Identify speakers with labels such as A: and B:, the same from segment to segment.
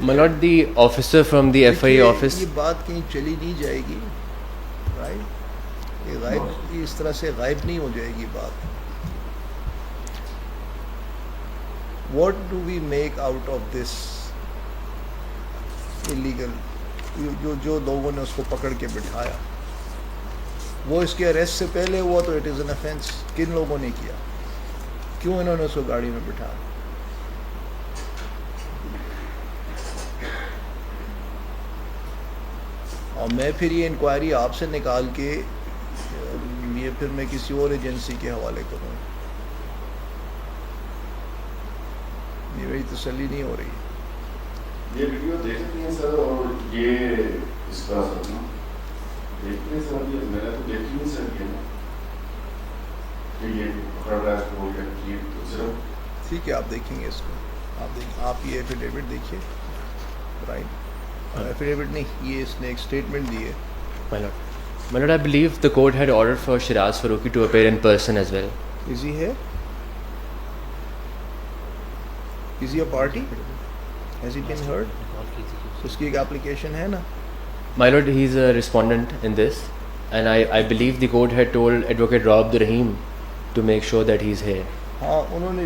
A: My lord, the officer from the FIA office.
B: یہ بات کہیں چلی نہیں جائے گی، رائٹ؟ یہ غائب، اس طرح سے غائب نہیں ہو جائے گی بات. What do we make out of this illegal؟ جو لوگوں نے اس کو پکڑ کے بٹھایا، وہ اس کے اریسٹ سے پہلے ہوا تو اٹ از این offense. کن لوگوں نے کیا؟ کیوں انہوں نے اس کو گاڑی میں بٹھایا؟ اور میں پھر یہ انکوائری آپ سے نکال کے یہ پھر میں کسی اور ایجنسی کے حوالے کروں، یہ میری تسلی نہیں ہو رہی.
C: یہ ویڈیو دیکھ سکتے ہیں سر، اور یہ اس کا سر دیکھتے ہیں سر، میں نے تو دیکھی نہیں سر کہ یہ پکڑ رہا ہے اس کو یا یہ صرف.
B: ٹھیک ہے، آپ دیکھیں گے اس کو، آپ یہ ایفیڈیوٹ دیکھیے، رائٹ؟ ایفیڈیوٹ نہیں، یہ اس نے ایک اسٹیٹمنٹ دی ہے.
A: My lord, I believe the court had ordered for Shiraz Faruqi to appear in person as well.
B: Is he here? Is he a party? Has he been heard? اس کی ایک application ہے نا.
A: My lord, he is a respondent in this, and I believe the court had told Advocate Rob Rahim to make sure that he is here.
B: ہاں، انہوں نے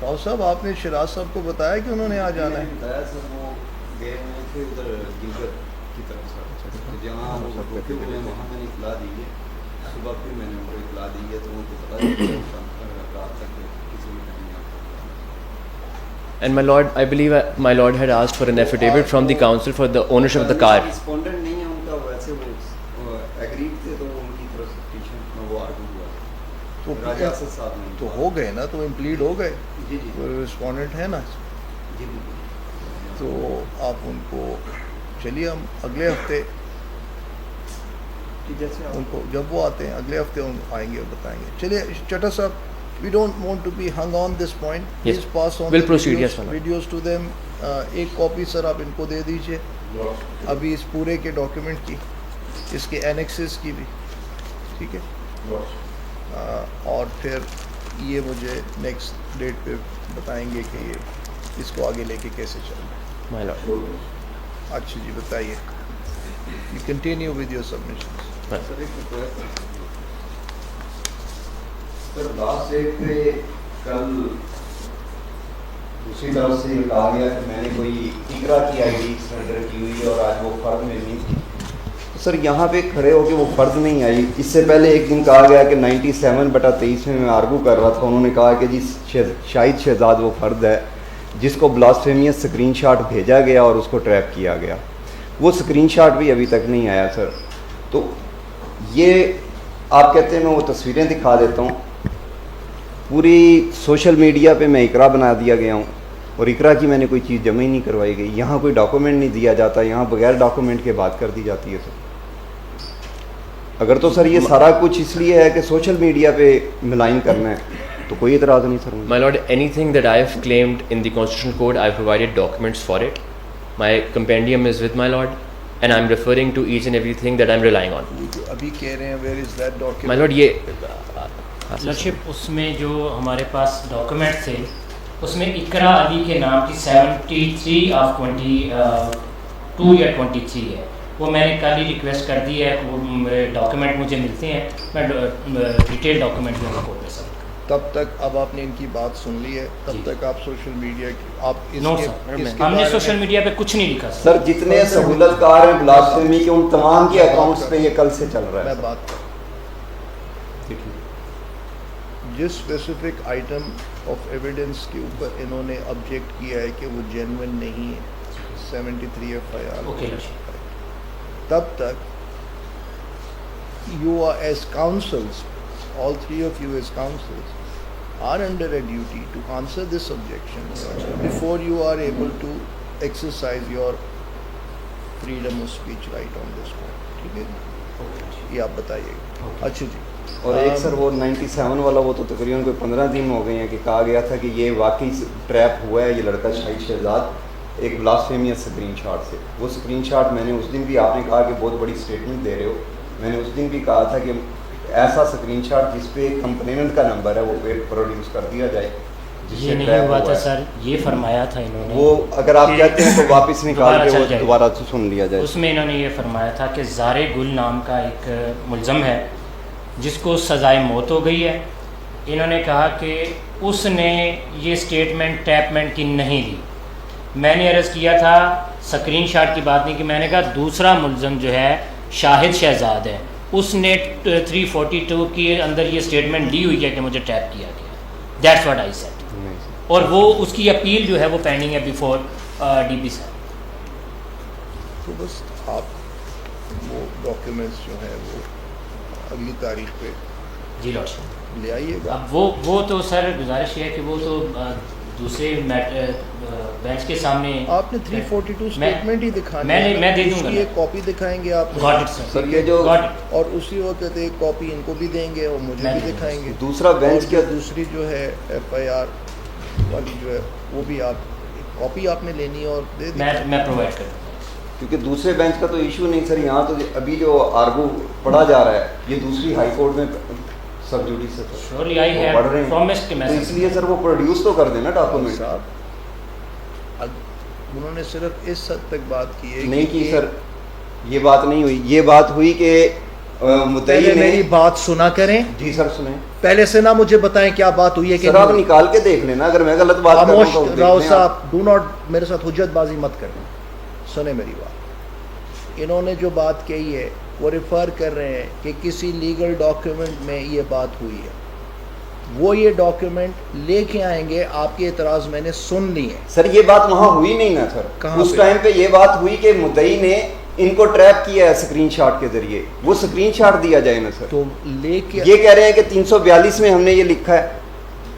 B: راؤ صاحب، آپ نے شراز صاحب کو بتایا کہ انہوں نے آ جانا ہے؟
D: بتایا سر، وہ گئے ہوئے تھے ادھر گلگت کی طرف سے، جہاں وہ روکے ہوئے ہیں وہاں میں نے اطلاع دی ہے. صبح پھر میں نے ان کو اطلاع دی ہے تو ان کو پتا رات تک کسی بھی time.
A: And my lord, I believe my lord had asked for an affidavit from the council for the ownership of the car.
D: Respondent نہیں ہے ان کا، ویسے وہ ایگریڈ تھے تو ان کی طرف سے پٹیشن وہ آرگو ہوا
B: تو
D: راجہ اسد صاحب نے
B: تو ہو گئے نا، تو امپلیڈ ہو گئے،
D: جی جی
B: رسپونڈنٹ ہے نا.
D: جی جی.
B: تو آپ ان کو چلیے، ہم اگلے ہفتے
D: جیسے
B: ان کو جب وہ آتے ہیں اگلے ہفتے ان آئیں گے اور بتائیں گے. چلیے چٹا صاحب، we don't want to be hung on this point.
A: Yes.
B: Please pass on
A: We'll
B: the
A: proceed.
B: videos,
A: Yes, my lord.
B: videos to them. ایک کاپی سر آپ ان کو دے دیجئے ابھی اس پورے کے ڈاکیومنٹ کی، اس کے اینیکسز کی بھی، ٹھیک ہے؟ اور پھر یہ مجھے نیکسٹ ڈیٹ پہ بتائیں گے کہ یہ اس کو آگے لے کے کیسے چلنا ہے.
A: My lord.
B: اچھا جی، بتائیے. You continue with your submissions.
D: سر ایک ریکویسٹ سر، لاسٹ ڈیٹ پہ کل دوسری طرف سے یہ کہا گیا کہ میں نے کوئی اقرا کی آئی ڈی سرنڈر کی ہوئی اور آج وہ فرد میں نہیں تھی. سر یہاں پہ کھڑے ہو کے وہ فرد نہیں آئی. اس سے پہلے ایک دن کہا گیا کہ 97/23 میں آرگو کر رہا تھا، انہوں نے کہا کہ جی شاہد شہزاد وہ فرد ہے جس کو بلاسفیمیس اسکرین شاٹ بھیجا گیا اور اس کو ٹریپ کیا گیا. وہ اسکرین شاٹ بھی ابھی تک نہیں آیا سر. تو یہ آپ کہتے ہیں میں وہ تصویریں دکھا دیتا ہوں. پوری سوشل میڈیا پہ میں اقرا بنا دیا گیا ہوں اور اقرا کی میں نے کوئی چیز جمع ہی نہیں کروائی گئی. یہاں کوئی ڈاکومنٹ نہیں دیا جاتا، یہاں بغیر ڈاکومنٹ کے بات کر دی جاتی ہے سر. اگر تو سر یہ سارا کچھ اس لیے ہے کہ سوشل میڈیا پہ ملائن کرنا ہے تو کوئی اعتراض نہیں سر.
A: My lord, anything that I have claimed in the Constitutional Code, I have provided documents for it. My compendium is with my lord, and I am referring to each and everything that I am relying on.
B: ابھی کہہ رہے ہیں where is that document?
A: My lord, یہ
E: لرشپ اس میں جو ہمارے پاس document تھے اس میں اقرا علی کے نام کی 73/22 یا 23 ہے. وہ میں نے کل ہی ریکویسٹ کر دی ہے، وہ ڈاکومنٹ مجھے ملتے ہیں، میں ڈیٹیل ڈاکومنٹ جو کو دے سکتا ہوں.
B: تب تک اب آپ نے ان کی بات سن لی ہے، تب تک آپ سوشل میڈیا آپ
E: نو سر، ہم نے سوشل میڈیا پہ کچھ نہیں لکھا
D: سر. جتنے سہولت کار ہیں بلاسفیمی کے ان تمام کے اکاؤنٹس پہ یہ کل سے چل رہا ہے.
B: میں بات جس اسپیسیفک آئٹم آف ایویڈنس کے اوپر انہوں نے آبجیکٹ کیا ہے کہ وہ جینوئن نہیں ہے، 73 FIR، تب تک you are as counsels, all three of you as counsels are under a duty to answer this objection before you are able to exercise your freedom of speech right on this point. ٹھیک ہے، یہ آپ بتائیے گا. اچھا جی.
D: اور ایک سر وہ 97 والا وہ تو تقریباً کوئی 15 دن ہو گئے ہیں کہ کہا گیا تھا کہ یہ واقعی ٹریپ ہوا ہے یہ لڑکا شاہد شہزاد ایک بلاسفیمیس اسکرین شاٹ سے. وہ اسکرین شاٹ میں نے اس دن بھی، آپ نے کہا کہ بہت بڑی اسٹیٹمنٹ دے رہے ہو، میں نے اس دن بھی کہا تھا کہ ایسا اسکرین شاٹ جس پہ کمپلیننٹ کا نمبر ہے وہ پروڈیوس کر دیا جائے.
E: یہ نہیں ہوا تھا سر, یہ فرمایا تھا انہوں نے,
D: وہ اگر آپ کہتے ہیں تو واپس نکال کے وہ دوبارہ سے سن لیا جائے.
E: اس میں انہوں نے یہ فرمایا تھا کہ زار گل نام کا ایک ملزم ہے جس کو سزائے موت ہو گئی ہے. انہوں نے کہا کہ اس نے یہ سٹیٹمنٹ ٹیپمنٹ کی نہیں لی. میں نے عرض کیا تھا اسکرین شاٹ کی بات نہیں, کہ میں نے کہا دوسرا ملزم جو ہے شاہد شہزاد ہے, اس نے 342 کے اندر یہ سٹیٹمنٹ دی ہوئی ہے کہ مجھے ٹیپ کیا گیا. That's what I said. اور وہ اس کی اپیل جو ہے وہ پینڈنگ ہے بیفور ڈی پی صاحب.
B: تو بس آپ وہ ڈاکیومنٹس جو ہیں وہ اگلی تاریخ پہ
E: جی لارڈ صاحب
B: لے آئیے گا.
E: اب وہ تو سر گزارش ہے کہ وہ تو دوسرے بینچ کے سامنے
B: آپ نے 342 اسٹیٹمنٹ ہی دکھانی
E: ہے. میں دے دوں گا,
B: ایک کاپی دکھائیں گے آپ,
D: سر یہ جو
B: اور اسی وقت ایک کاپی ان کو بھی دیں گے اور مجھے بھی دکھائیں گے.
D: دوسرا بینچ کیا
B: دوسری جو ہے ایف آئی آر والی جو ہے وہ بھی آپ کاپی آپ نے لینی ہے اور دے دیں.
E: میں پرووائڈ کر دوں گا,
D: کیونکہ دوسرے بینچ کا تو ایشو نہیں سر. یہاں تو ابھی جو آرگو پڑھا جا رہا ہے یہ دوسری ہائی کورٹ میں سب جوڈیس سے
E: شیورلی آئی ہیو پرومسڈ کہ میں,
D: اس لیے سر وہ پروڈیوس تو کر دینا ڈاکومنٹ.
B: صاحب انہوں نے صرف اس حد تک بات کی ہے,
D: نہیں کی سر, یہ بات نہیں ہوئی. یہ بات ہوئی کہ
B: پہلے میری بات سنا کریں.
D: جی سر سنیں,
B: پہلے سے نہ مجھے بتائیں کیا بات ہوئی ہے کہ
D: سر آپ نکال کے دیکھ لینا. اگر میں غلط بات
B: خاموش راؤ صاحب, ڈو ناٹ میرے ساتھ حجت بازی مت کریں, سنیں میری بات. انہوں نے جو بات کہی ہے وہ ریفر کر رہے ہیں کہ کسی لیگل ڈاکیومنٹ میں یہ بات ہوئی ہے. وہ یہ ڈاکیومنٹ لے کے آئیں گے. آپ کے اعتراض میں نے سن لی ہے.
D: سر یہ بات وہاں ہوئی نہیں نا سر. اس ٹائم پہ یہ بات ہوئی کہ مدعی نے ان کو ٹریپ کیا ہے اسکرین شاٹ کے ذریعے. وہ اسکرین شاٹ دیا جائے نا سر.
B: تو لے کے
D: یہ کہہ رہے ہیں کہ 342 میں ہم نے یہ لکھا ہے.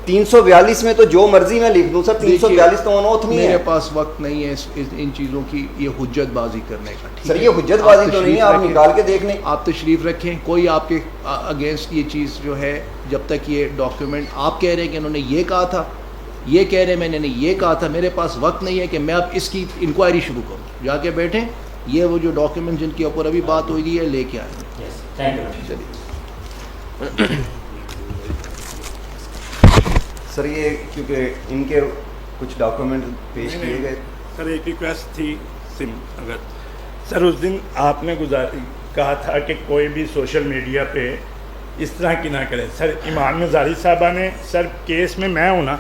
D: 342 میں تو جو مرضی میں لکھ دوں سر. 342 تو انوتھ نہیں ہے.
B: میرے پاس وقت نہیں ہے ان چیزوں کی یہ حجت بازی کرنے کا.
D: سر یہ حجت بازی تو نہیں ہے, آپ نکال کے دیکھ لیں.
B: آپ تشریف رکھیں, کوئی آپ کے اگینسٹ یہ چیز جو ہے جب تک یہ ڈاکیومنٹ آپ کہہ رہے ہیں کہ انہوں نے یہ کہا تھا, یہ کہہ رہے میں نے یہ کہا تھا, میرے پاس وقت نہیں ہے کہ میں اب اس کی انکوائری شروع کروں. جا کے بیٹھیں, یہ وہ جو ڈاکیومنٹ جن کے اوپر ابھی بات ہوئی ہے لے کے آئیں. چلیے
D: سر یہ کیونکہ ان کے کچھ ڈاکومنٹ پیش کیے گئے.
F: سر ایک ریکویسٹ تھی اگر سر اس دن آپ نے کہا تھا کہ کوئی بھی سوشل میڈیا پہ اس طرح کی نہ کرے. سر ایمان مزاری صاحبہ نے سر کیس میں ہوں نا,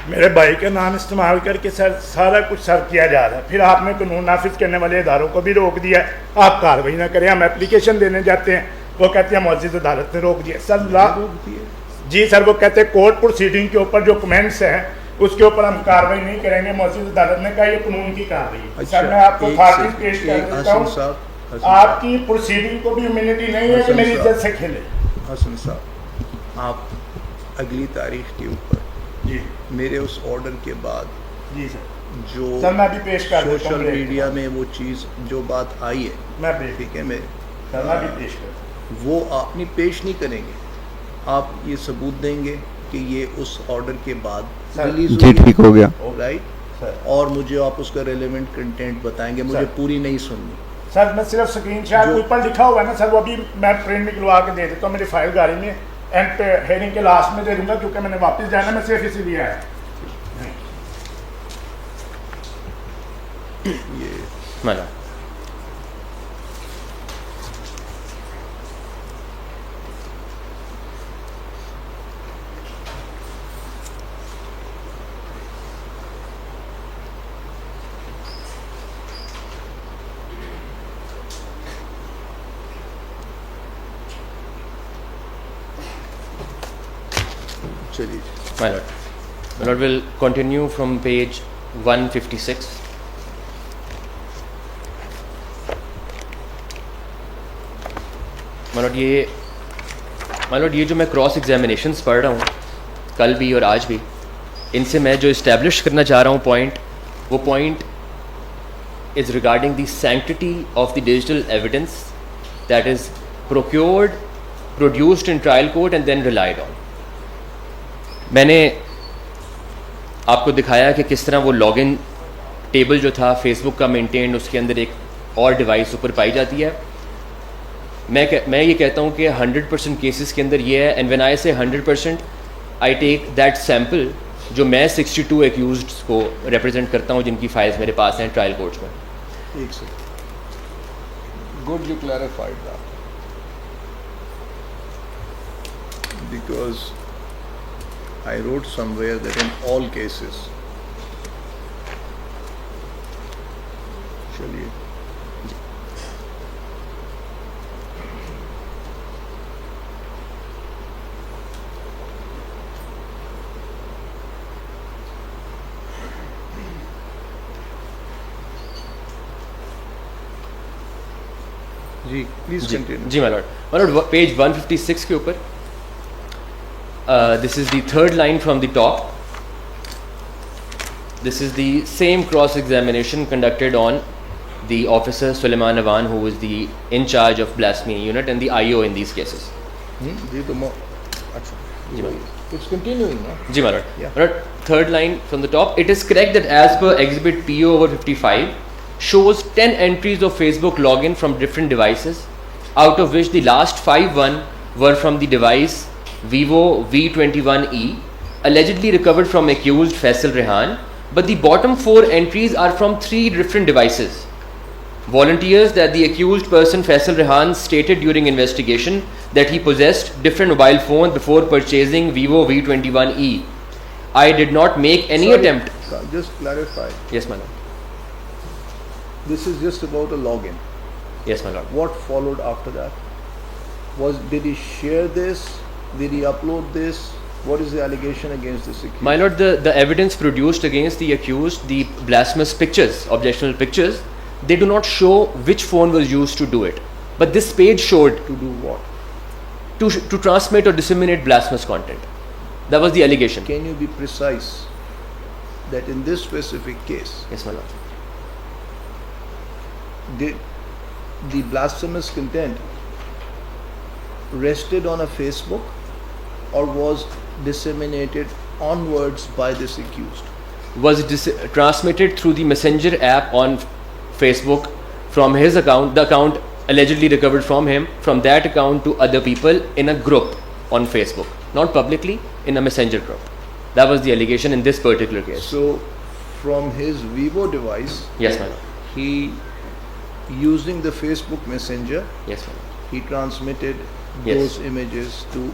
F: میرے بھائی کا نام استعمال کر کے سر سارا کچھ سر کیا جا رہا ہے. پھر آپ نے قانون نافذ کرنے والے اداروں کو بھی روک دیا ہے, آپ کارروائی نہ کریں. ہم اپلیکیشن دینے جاتے ہیں, وہ کہتے ہیں معزز عدالت نے روک دیا. سر جی سر وہ کہتے ہیں کورٹ پروسیڈنگ کے اوپر جو کمنٹس ہیں اس کے اوپر ہم کارروائی نہیں کریں گے. معزز عدالت نے کہا یہ قانون کی کارروائی ہے. سر میں آپ کو خاطر پیش کر دیتا ہوں, آپ کی پروسیڈنگ کو بھی امیونٹی نہیں ہے کہ میری عزت سے کھیلے.
B: حسن صاحب آپ اگلی تاریخ کے اوپر
F: جی
B: میرے اس آرڈر کے بعد
F: جی سر
B: جو
F: سر میں بھی پیش کر دیتا ہوں.
B: سوشل میڈیا میں وہ چیز جو بات آئی ہے
F: میں
B: ٹھیک ہے, میں
F: بھی پیش کرتا
B: وہ آپ نہیں پیش نہیں کریں گے, آپ یہ ثبوت دیں گے کہ یہ اس آرڈر کے بعد ریلیز
D: جی ٹھیک ہو گیا
B: رائٹ, اور مجھے آپ اس کا ریلیونٹ کنٹینٹ بتائیں گے. مجھے پوری نہیں سننی
F: سر. میں صرف اسکرین شاٹ اوپر لکھا ہوا ہے نا سر, وہ بھی میں پرنٹ نکلوا کے دے دیتا ہوں. میری فائل گاڑی میں اینڈ ہیئرنگ کے لاسٹ میں دے دوں گا کیونکہ میں نے واپس جانا, میں صرف اسی لیے آیا.
A: مانا
B: چلیے.
A: My lord. My lord will continue from page 156. My lord یہ جو میں کراس ایگزامینیشنس پڑھ رہا ہوں کل بھی اور آج بھی, ان سے میں جو اسٹیبلش کرنا چاہ رہا ہوں پوائنٹ, وہ point is regarding the sanctity of the digital evidence that is procured, produced in trial court and then relied on. میں نے آپ کو دکھایا کہ کس طرح وہ لاگ ان ٹیبل جو تھا فیس بک کا مینٹینڈ, اس کے اندر ایک اور ڈیوائس اوپر پائی جاتی ہے. میں یہ کہتا ہوں کہ 100% کیسز کے اندر یہ ہے, اینڈ وین آئی سے 100% آئی ٹیک دیٹ سیمپل جو میں 62 ایکیوزڈ کو ریپرزینٹ کرتا ہوں جن کی فائلز میرے پاس ہیں ٹرائل کورٹس میں.
B: ایک second, good you clarified that, because I wrote somewhere that in all cases. چلیے جی پلیز کنٹینیو.
A: جی مائی لارڈ, پیج 156 کے اوپر this is the third line from the top. This is the same cross examination conducted on the officer Suleiman Awan, who was the in charge of blasphemy unit and the IO in these cases.
B: جی تو اچھا
A: جی مائی
B: it's continuing نا.
A: جی my lord.
B: Yeah.
A: My lord, third line from the top, it is correct that as per exhibit PO/55 shows 10 entries of Facebook login from different devices, out of which the last 5 were from the device Vivo V21e, allegedly recovered from accused Faisal Rehan, but the bottom 4 entries are from 3 different devices. Volunteers that the accused person Faisal Rehan stated during investigation that he possessed different mobile phones before purchasing Vivo V21e. I did not make any attempt.
B: Just clarify.
A: Yes, my lord.
B: This is just about a login.
A: Yes, my lord.
B: What followed after that? Did he share this? Did he upload this? What is the allegation against this accused?
A: My lord, the evidence produced against the accused, the blasphemous pictures, objectionable pictures, they do not show which phone was used to do it. But this page showed
B: To do what?
A: to transmit or disseminate blasphemous content. That was the allegation.
B: Can you be precise that in this specific case,
A: Yes, my lord.
B: the blasphemous content rested on a Facebook or was disseminated onwards by this accused?
A: Was transmitted through the Messenger app on Facebook from his account, the account allegedly recovered from him, from that account to other people in a group on Facebook, not publicly, in a Messenger group. That was the allegation in this particular case.
B: So from his Vivo device,
A: Yes, my lord.
B: he, using the Facebook Messenger,
A: Yes, my lord.
B: he transmitted
A: Yes.
B: those images to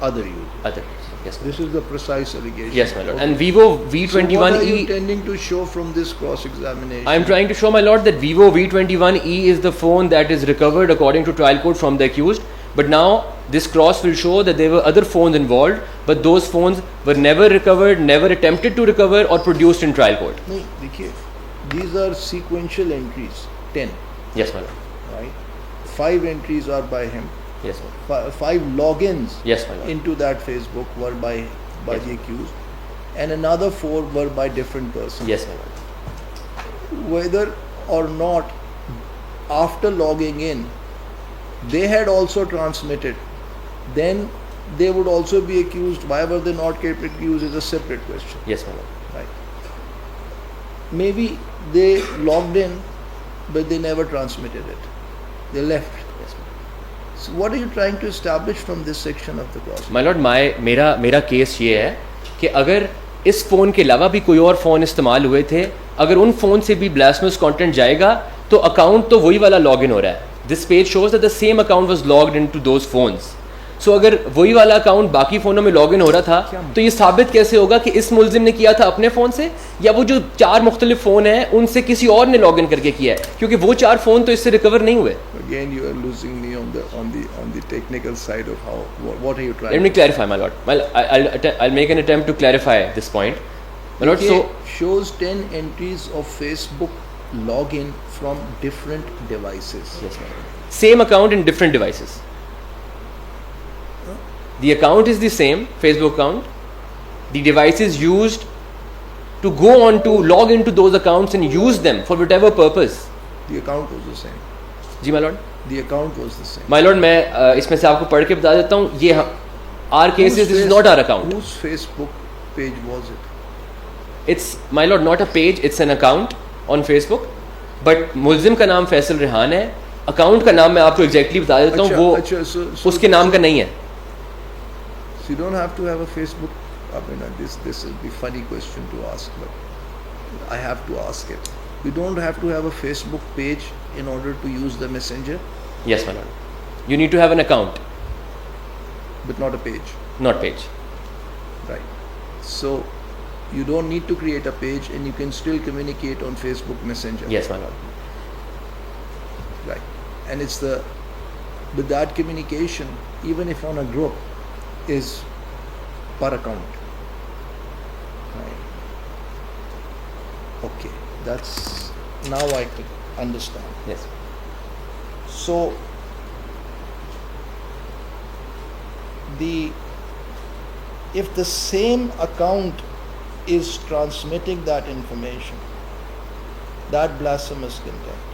B: other users.
A: Other. Yes, my lord.
B: This is the precise allegation.
A: Yes, my lord.
B: Okay.
A: And Vivo
B: So what are you
A: V21e,
B: intending to show from this cross-examination?
A: I am trying to show, my lord, that Vivo V21e is the phone that is recovered according to trial court from the accused. But now this cross will show that there were other phones involved, but those phones were never recovered, never attempted to recover or produced in trial court.
B: نہیں دیکھیے, these are sequential entries, 10,
A: Yes, my lord.
B: right? 5 entries are by him.
A: Yes, my lord.
B: 5 logins
A: Yes, my lord.
B: into that Facebook were by
A: Yes.
B: the accused, and another 4 were by different persons.
A: Yes, my lord.
B: Whether or not after logging in they had also transmitted, then they would also be accused. Why were they not kept accused is a separate question,
A: Yes, my lord.
B: right? Maybe they logged in but they never transmitted it, they left.
A: Yes, my lord.
B: So what are you trying to establish from this section of the cross?
A: My lord, میرا case یہ ہے کہ اگر اس phone کے علاوہ بھی کوئی اور فون استعمال ہوئے تھے, اگر ان فون سے بھی بلاسفیمس کانٹینٹ جائے گا تو اکاؤنٹ تو وہی والا لاگ ان ہو رہا ہے. This page shows that the same account was logged in to those phones. So اگر وہی والا اکاؤنٹ باقی فونوں میں لاگ ان ہو رہا تھا تو یہ ثابت کیسے ہوگا کہ اس ملزم نے کیا تھا اپنے فون سے, یا وہ جو 4 مختلف فون ہیں ان سے کسی اور نے لاگ ان کر کے کیا ہے, کیونکہ وہ 4 فون تو اس سے ریکور نہیں ہوئے.
B: Again you are losing me on the technical side of how what are you trying
A: Let me clarify, my lord. Well, I'll make an attempt to clarify this point, my lord. So
B: shows 10 entries of Facebook login from different devices.
A: yes, my lord. Same account in different devices. The account is the same, Facebook account. The device is used to go on to log into those accounts and use them for whatever purpose.
B: The account was the same.
A: G my lord.
B: The account was the same.
A: My lord, میں اس میں سے آپ کو پڑھ کے بتا دیتا ہوں. یہ our cases, this is not our account.
B: Whose Facebook page was it?
A: It's, my lord, not a page, it's an account on Facebook. But ملزم کا نام فیصل ریحان ہے. اکاؤنٹ کا نام میں آپ کو ایگزیکٹلی بتا دیتا ہوں, وہ
B: so
A: اس کے نام کا نہیں ہے.
B: you don't have to have a Facebook. I mean, this will be funny question to ask, but I have to ask it. You don't have to have a Facebook page in order to use the messenger,
A: Yes, my lord. You need to have an account,
B: but not a page,
A: not page.
B: right? So you don't need to create a page, and you can still communicate on Facebook Messenger,
A: Yes, my lord.
B: right? And it's with that communication, even if on a group, is per account, right? Okay, that's now I can understand.
A: Yes.
B: So if the same account is transmitting that information, that blasphemous contempt.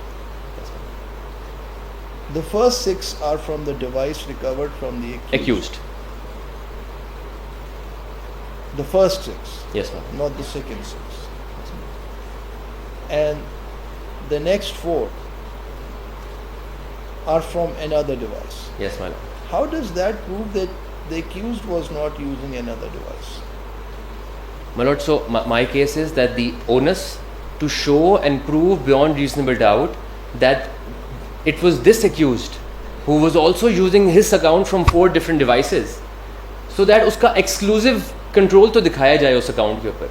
B: The first 6 are from the device recovered from the accused. The first 6,
A: Yes, my lord.
B: not the second 6. And the next 4 are from another device.
A: Yes, my lord.
B: How does that prove that the accused was not using another device?
A: My lord, so my case is that the onus to show and prove beyond reasonable doubt that it was this accused who was also using his account from 4 different devices, so that uska exclusive control تو دکھایا جائے اس account کے اوپر.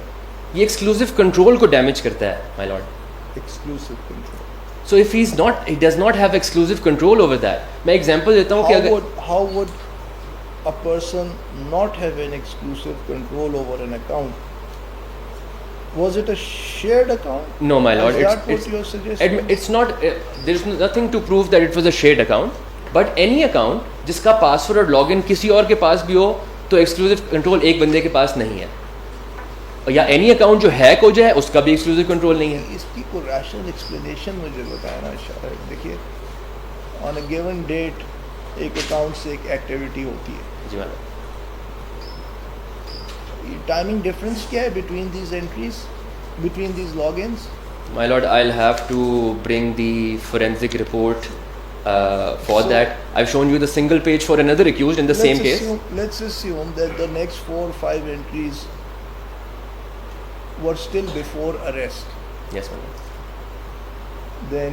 A: یہ exclusive control کو damage کرتا ہے my lord.
B: Exclusive control.
A: So if he does not have exclusive control over that. میں ایگزامپل دیتا ہوں کہ اگر
B: How would a person not have an exclusive control over an account? Was it a shared account?
A: No, my lord.
B: Is that what you're suggesting?
A: It's not. There's nothing to prove that it was a shared account. But any account جس کا password اور log in کسی اور کے پاس بھی ہو تو exclusive control ایک بندے کے پاس نہیں ہے. یا اینی اکاؤنٹ جو ہیک ہو جائے اس کا بھی ایکسکلوسیو کنٹرول نہیں ہے.
B: اس کی کوئی ریشنل ایکسپلینیشن مجھے بتایا نا شاید. دیکھیے آن اے گیون ڈیٹ ایک اکاؤنٹ سے ایک ایکٹیویٹی ہوتی ہے.
A: جی میم.
B: ٹائمنگ ڈفرینس کیا ہے between these entries, between these logins?
A: My lord, I'll have to bring the forensic report for that. I've shown you the single page for another accused in the same case.
B: Let's assume that the next 4 or 5 entries were still before arrest.
A: Yes, my lord.
B: Then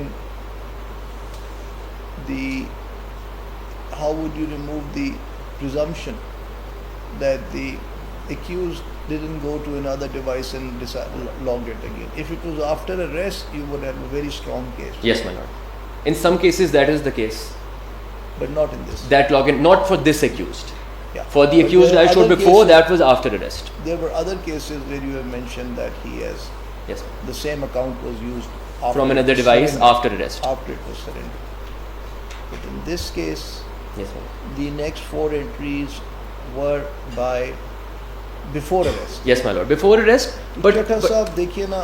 B: how would you remove the presumption that the accused didn't go to another device and log it again? If it was after arrest, you would have a very strong case.
A: Yes, my lord. In some cases that is the case.
B: But not in this.
A: That login, not for this accused.
B: Yeah.
A: For the
B: But
A: accused
B: there
A: I
B: are
A: showed
B: other
A: before,
B: cases-
A: that was after arrest.
B: There were other cases where you have mentioned that he has
A: Yes, ma'am.
B: the same account was used after
A: From
B: it
A: another
B: was
A: device
B: surrendered.
A: after arrest.
B: After it was surrendered. But in this case,
A: Yes, ma'am.
B: the next 4 entries were by before arrest.
A: Yes, my lord. Before arrest, but
B: صاحب دیکھیے نا,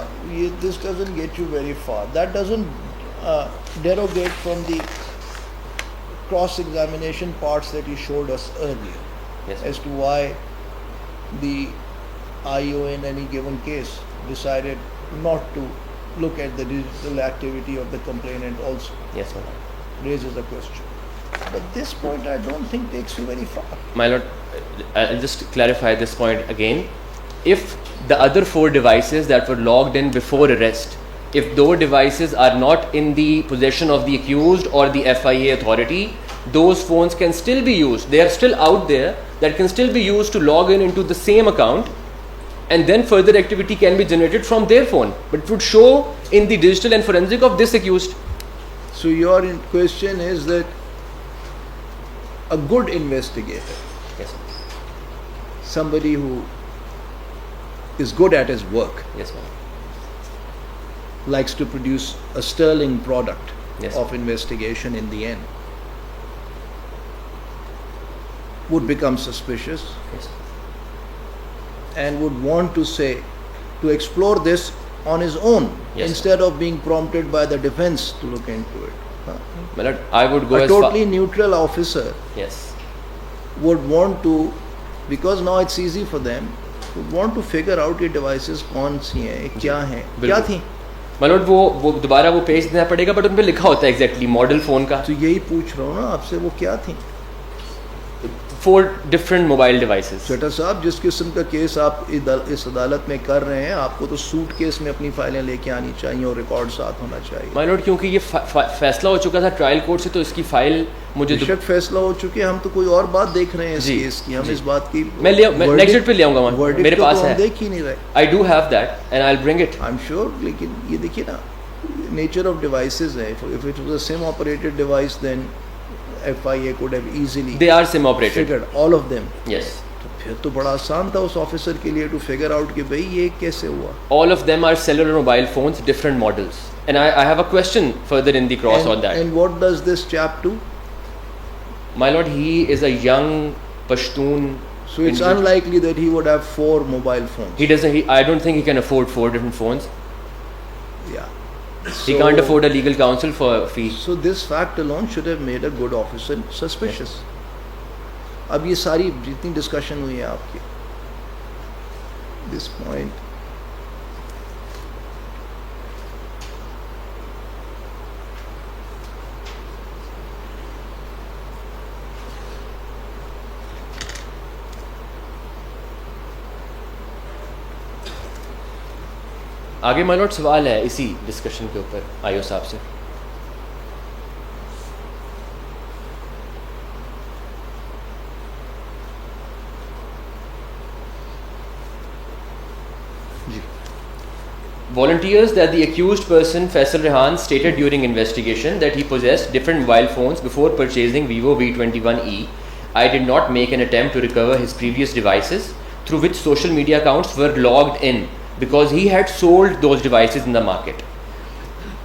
B: this doesn't get you very far. That doesn't derogate from the cross-examination parts that you showed us earlier
A: yes,
B: as to why the IO in any given case decided not to look at the digital activity of the complainant also.
A: yes, my lord.
B: Raises a question. But this point I don't think takes you very far.
A: My lord, I'll just clarify this point again. If the other 4 devices that were logged in before arrest, if those devices are not in the possession of the accused or the FIA authority, those phones can still be used. They are still out there that can still be used to log in into the same account, and then further activity can be generated from their phone, but it would show in the digital and forensic of this accused.
B: So your question is that a good investigator,
A: Yes,
B: somebody who is good at his work,
A: yes, ma'am.
B: likes to produce a sterling product
A: Yes.
B: of investigation in the end, would become suspicious
A: Yes.
B: and would want to explore this on his own,
A: Yes,
B: instead of being prompted by the defense to look into it.
A: My lord, I would go
B: A
A: as far.
B: totally neutral officer
A: Yes.
B: would want to, because now it's easy for them, would want to figure out یہ devices کون سی ہیں, کیا ہیں, کیا
A: بالکل.
B: تھیں.
A: my lord وہ دوبارہ وہ پیج دینا پڑے گا, بٹ ان پہ لکھا ہوتا ہے ایگزیکٹلی ماڈل فون کا.
B: تو یہی پوچھ رہا ہوں نا آپ سے, وہ کیا تھیں
A: 4 different mobile devices.
B: چٹا صاحب, جس قسم کا کیس آپ اس عدالت میں کر رہے ہیں, آپ کو تو سوٹ کیس میں اپنی فائلیں لے کے آنی چاہیے اور ریکارڈ ساتھ ہونا چاہیے.
A: my lord کیونکہ یہ فیصلہ ہو چکا تھا ٹرائل کورٹ سے, تو اس کی فائل مجھے
B: بے شک فیصلہ ہو چکے, ہم تو کوئی اور بات دیکھ رہے ہیں اس کیس کی, ہم اس بات کی
A: میں نیکسٹ ڈیٹ پہ لے آؤں گا, میرے پاس ہے,
B: دیکھ ہی نہیں رہے.
A: I do have that and I'll bring it.
B: I'm sure, لیکن یہ دیکھیے نا, نیچر آف ڈیوائسز ہے. If it was a SIM operated device, then FIA could have easily
A: They are SIM operated.
B: figured all of them.
A: Yes.
B: تو پھر تو بڑا آسان تھا اس آفیسر کے لیے to figure out کہ بھئی یہ کیسے ہوا.
A: All of them are cellular mobile phones, different models. And I have a question further in the cross on that.
B: And what does this chap do?
A: My lord, he is a young Pashtun.
B: So it's unlikely that he would have 4 mobile phones.
A: He doesn't. I don't think he can afford 4 different phones.
B: Yeah.
A: He can't afford a legal counsel for a fee.
B: So this fact alone should have made a good officer suspicious. اب یہ ساری جتنی discussion ہوئی ہے آپ کی, this point,
A: آگے my lord سوال ہے اسی ڈسکشن کے اوپر آئیو صاحب سے. Volunteers that the accused person Faisal Rehan stated during investigation that he possessed different mobile phones before purchasing Vivo V21e. I did not make an attempt to recover his previous devices through which social media accounts were logged in because he had sold those devices in the market.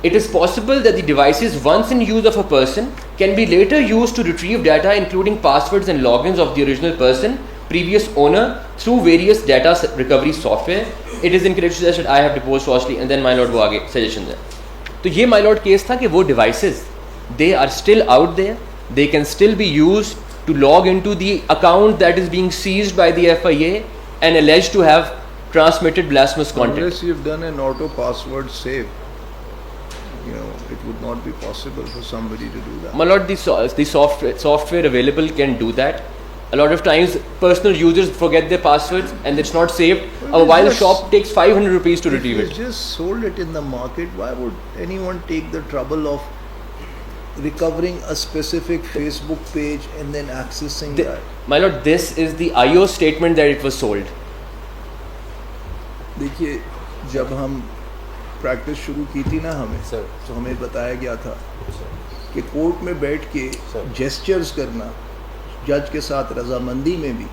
A: It is possible that the devices once in use of a person can be later used to retrieve data including passwords and logins of the original person, previous owner, through various data recovery software. It is incorrect to suggest that I have deposed falsely. And then my lord وہ آگے suggestion ہے. تو یہ my lord case تھا کہ وہ devices they are still out there, they can still be used to log into the account that is being seized by the FIA and alleged to have transmitted blasphemous content.
B: unless you've done an auto password save, you know, it would not be possible for somebody to do that.
A: My lord, the software available can do that. A lot of times personal users forget their passwords and it's not saved. A mobile shop takes 500 rupees to retrieve
B: If
A: it.
B: you just sold it in the market, why would anyone take the trouble of recovering a specific Facebook page and then accessing that?
A: My lord, this is the IO statement that it was sold.
B: دیکھیے, جب ہم practice شروع کی تھی نا ہمیں, تو ہمیں بتایا گیا تھا کہ کورٹ میں بیٹھ کے جیسچرز کرنا جج کے ساتھ رضامندی میں بھی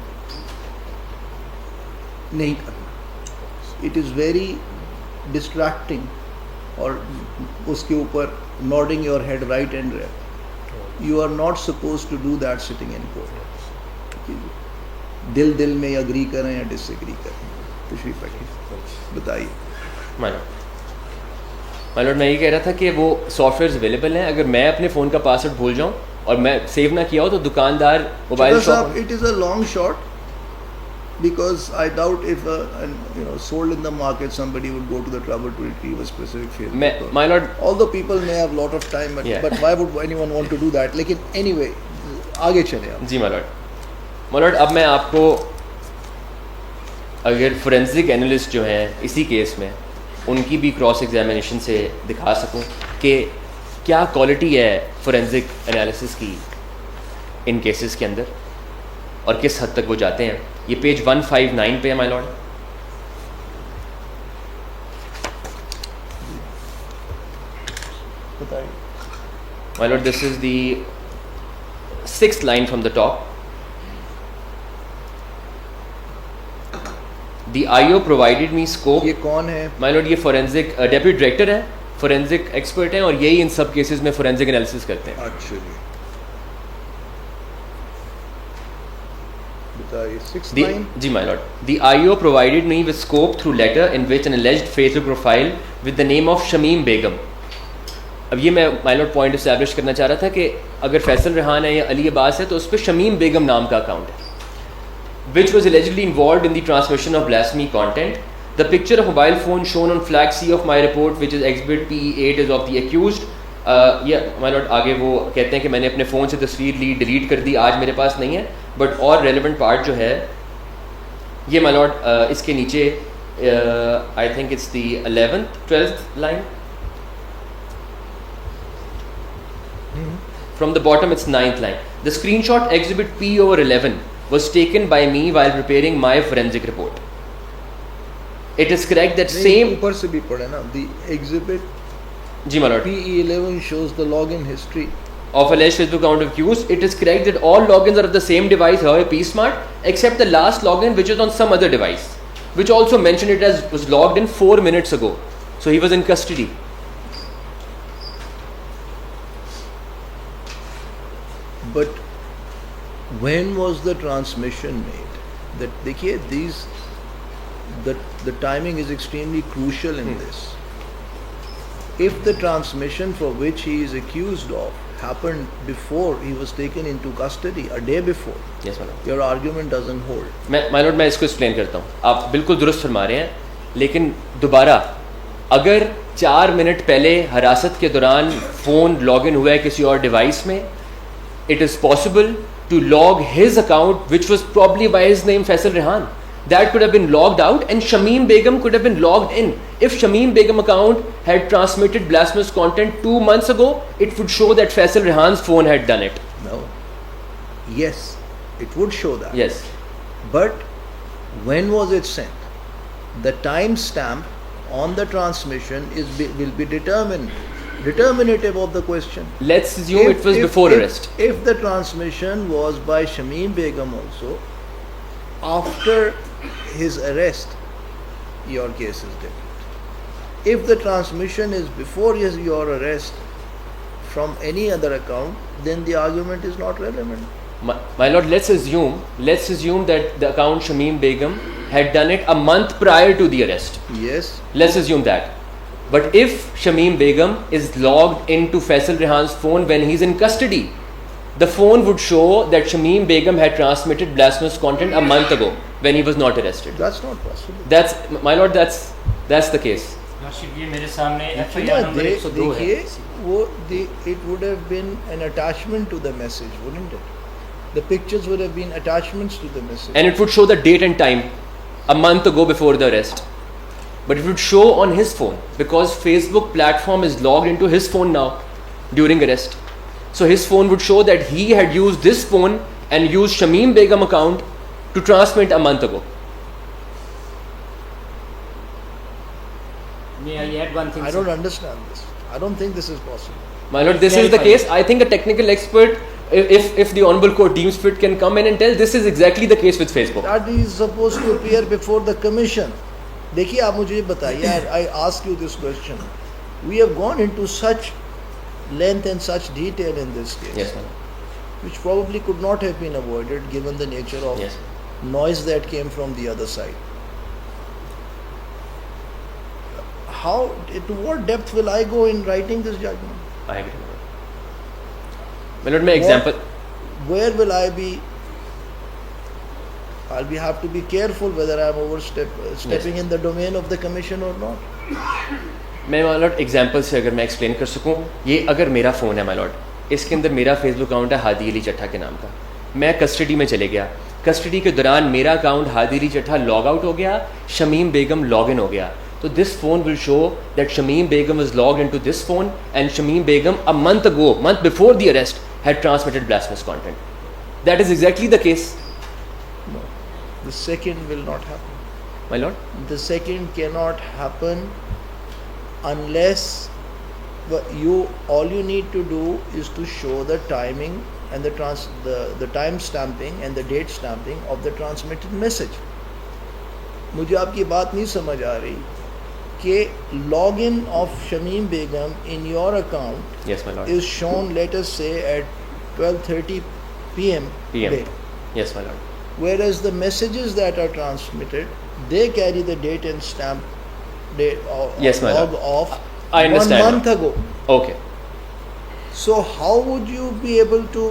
B: نہیں کرنا. اٹ از ویری ڈسٹریکٹنگ, اور اس کے اوپر nodding your head right and left. You are not suppose to do that sitting in court. دل میں اگری کریں یا ڈس ایگری کریں. تشریف رکھیے, بتائیے.
A: My lord, میں یہ کہہ رہا تھا کہ وہ سافٹ ویئرز اویلیبل ہیں. اگر میں اپنے فون کا پاسورڈ بھول جاؤں اور میں سیو نہ کیا ہو تو دکاندار mobile shop.
B: It is a long shot because I doubt if sold in the market somebody would go to the trouble to retrieve a specific Facebook.
A: My lord,
B: although people may have lot of time, but why would anyone want to do that? لیکن anyway, آگے چلے آپ.
A: جی my lord, اب میں آپ کو اگر forensic analyst جو ہیں اسی کیس میں ان کی بھی کراس ایگزامینیشن سے دکھا سکوں کہ کیا کوالٹی ہے فورینسک انالیسس کی ان کیسز کے اندر اور کس حد تک وہ جاتے ہیں. یہ پیج 159 پہ ہے my lord. My lord, this is the 6th line from the top. The IO provided me scope.
B: یہ کون ہے؟
A: My lord, یہ فورینسک ڈیپٹی ڈائریکٹر ہیں, فورینسک ایکسپرٹ ہیں, اور یہی ان سب کیسز میں فورینسک انالیسس کرتے ہیں.
B: اچھا جی, بتائیے. 6th line.
A: G my lord, the IO provided me with scope through letter in which an alleged Facebook profile with the name of Shamim Begum. اب یہ میں my lord پوائنٹ اسٹیبلش کرنا چاہ رہا تھا کہ اگر فیصل ریحان ہے یا علی عباس ہے تو اس پہ شمیم بیگم نام کا اکاؤنٹ ہے, which was allegedly involved in the transmission of blasphemy content. The picture of mobile phone shown on flag C of my report, which is exhibit PE8, is of the accused. My lord, آگے وہ کہتے ہیں کہ میں نے اپنے phone سے تصویر لی, ڈیلیٹ کر دی, آج میرے پاس نہیں ہے. بٹ اور ریلیونٹ پارٹ جو ہے یہ my lord, اس کے نیچے I think it's the 11th 12th line. From the bottom it's 9th line. The screenshot exhibit P/11 was taken by me while preparing my forensic report. It is correct that same.
B: اوپر سے بھی پڑھے نا, the exhibit
A: G my lord.
B: PE11 shows the login history.
A: Of alleged Facebook account of accused, it is correct that all logins are of the same device, Huawei P-Smart, except the last login which is on some other device, which also mentioned it as was logged in 4 minutes ago. So he was in custody.
B: But when was the transmission made? That dekhiye, the timing is extremely crucial in this. If the transmission for which he is accused of happened before he was taken into custody, a day before,
A: Yes my lord.
B: your argument doesn't hold.
A: my lord, میں اس کو explain کرتا ہوں. آپ بالکل درست فرما رہے ہیں, لیکن دوبارہ اگر 4 منٹ پہلے حراست کے دوران فون لاگ ان ہوا ہے کسی اور ڈیوائس میں, it is possible to log his account which was probably by his name Faisal Rehan. That could have been logged out and Shamim Begum could have been logged in. If Shamim Begum account had transmitted blasphemous content 2 months ago, it would show that Faisal Rehan's phone had done it.
B: No. Yes, it would show that.
A: Yes.
B: But when was it sent? The time stamp on the transmission will be determinative of the question.
A: Let's assume it was before arrest.
B: If the transmission was by Shamim Begum also, after his arrest, your case is different. If the transmission is before your arrest from any other account, then the argument is not relevant.
A: My lord, let's assume that the account Shamim Begum had done it a month prior to the arrest.
B: Yes.
A: Let's assume that. But if Shamim Begum is logged into Faisal Rehan's phone when he's in custody, the phone would show that Shamim Begum had transmitted blasphemous content a month ago when he was not arrested.
B: That's not possible.
A: That's, my lord, that's the case.
E: ناشد یہ میرے سامنے FIR number 102 ہے.
B: دیکھیے, it would have been an attachment to the message, wouldn't it? The pictures would have been attachments to the message.
A: And it would show the date and time a month ago before the arrest. But it would show on his phone because Facebook platform is logged into his phone now during arrest. So his phone would show that he had used this phone and used Shamim Begum account to transmit a month ago.
E: May I add one thing?
B: I don't understand this. I don't think this is possible.
A: My lord, this is the case. I think a technical expert, if the honorable court deems fit, can come in and tell this is exactly the case with Facebook.
B: That is supposed to appear before the commission. دیکھیے, آپ مجھے بتائیے, I ask you this question. We have gone into such length and such detail in this case,
A: Yes, my lord.
B: which probably could not have been avoided given the nature of
A: Yes.
B: noise that came from the other side. How, to what depth will I go in writing this judgment?
A: I agree, my lord. My lord, my example.
B: Where will I be? I'll have to be careful whether I'm stepping in the domain of the commission or not.
A: میں my lord example سے اگر میں explain کر سکوں, یہ اگر میرا phone ہے my lord, اس کے اندر میرا فیس بک اکاؤنٹ ہے ہادی علی چٹھا کے نام کا, میں کسٹڈی میں چلے گیا, کسٹڈی کے دوران میرا account Hadi Ali Chattha log out ہو گیا, شمیم بیگم لاگ ان ہو گیا, تو this phone will show that Shamim Begum is logged in to this phone and Shamim Begum a month ago, month before the arrest, had transmitted blasphemous content. That is exactly the case.
B: No, the second will not happen.
A: My lord,
B: The second cannot happen unless all you need to do is to show the timing and the time stamping and the date stamping of the transmitted message. مجھے آپ کی بات نہیں سمجھ آ رہی کہ log in of Shamim Begum in your account
A: yes my lord,
B: is shown, let us say, at 12:30 p.m. day.
A: Yes my lord.
B: Whereas the messages that are transmitted, they carry the date and stamp date
A: Yes, my
B: log
A: lord.
B: of
A: I understand.
B: 1 month ago.
A: Okay.
B: So how would you be able to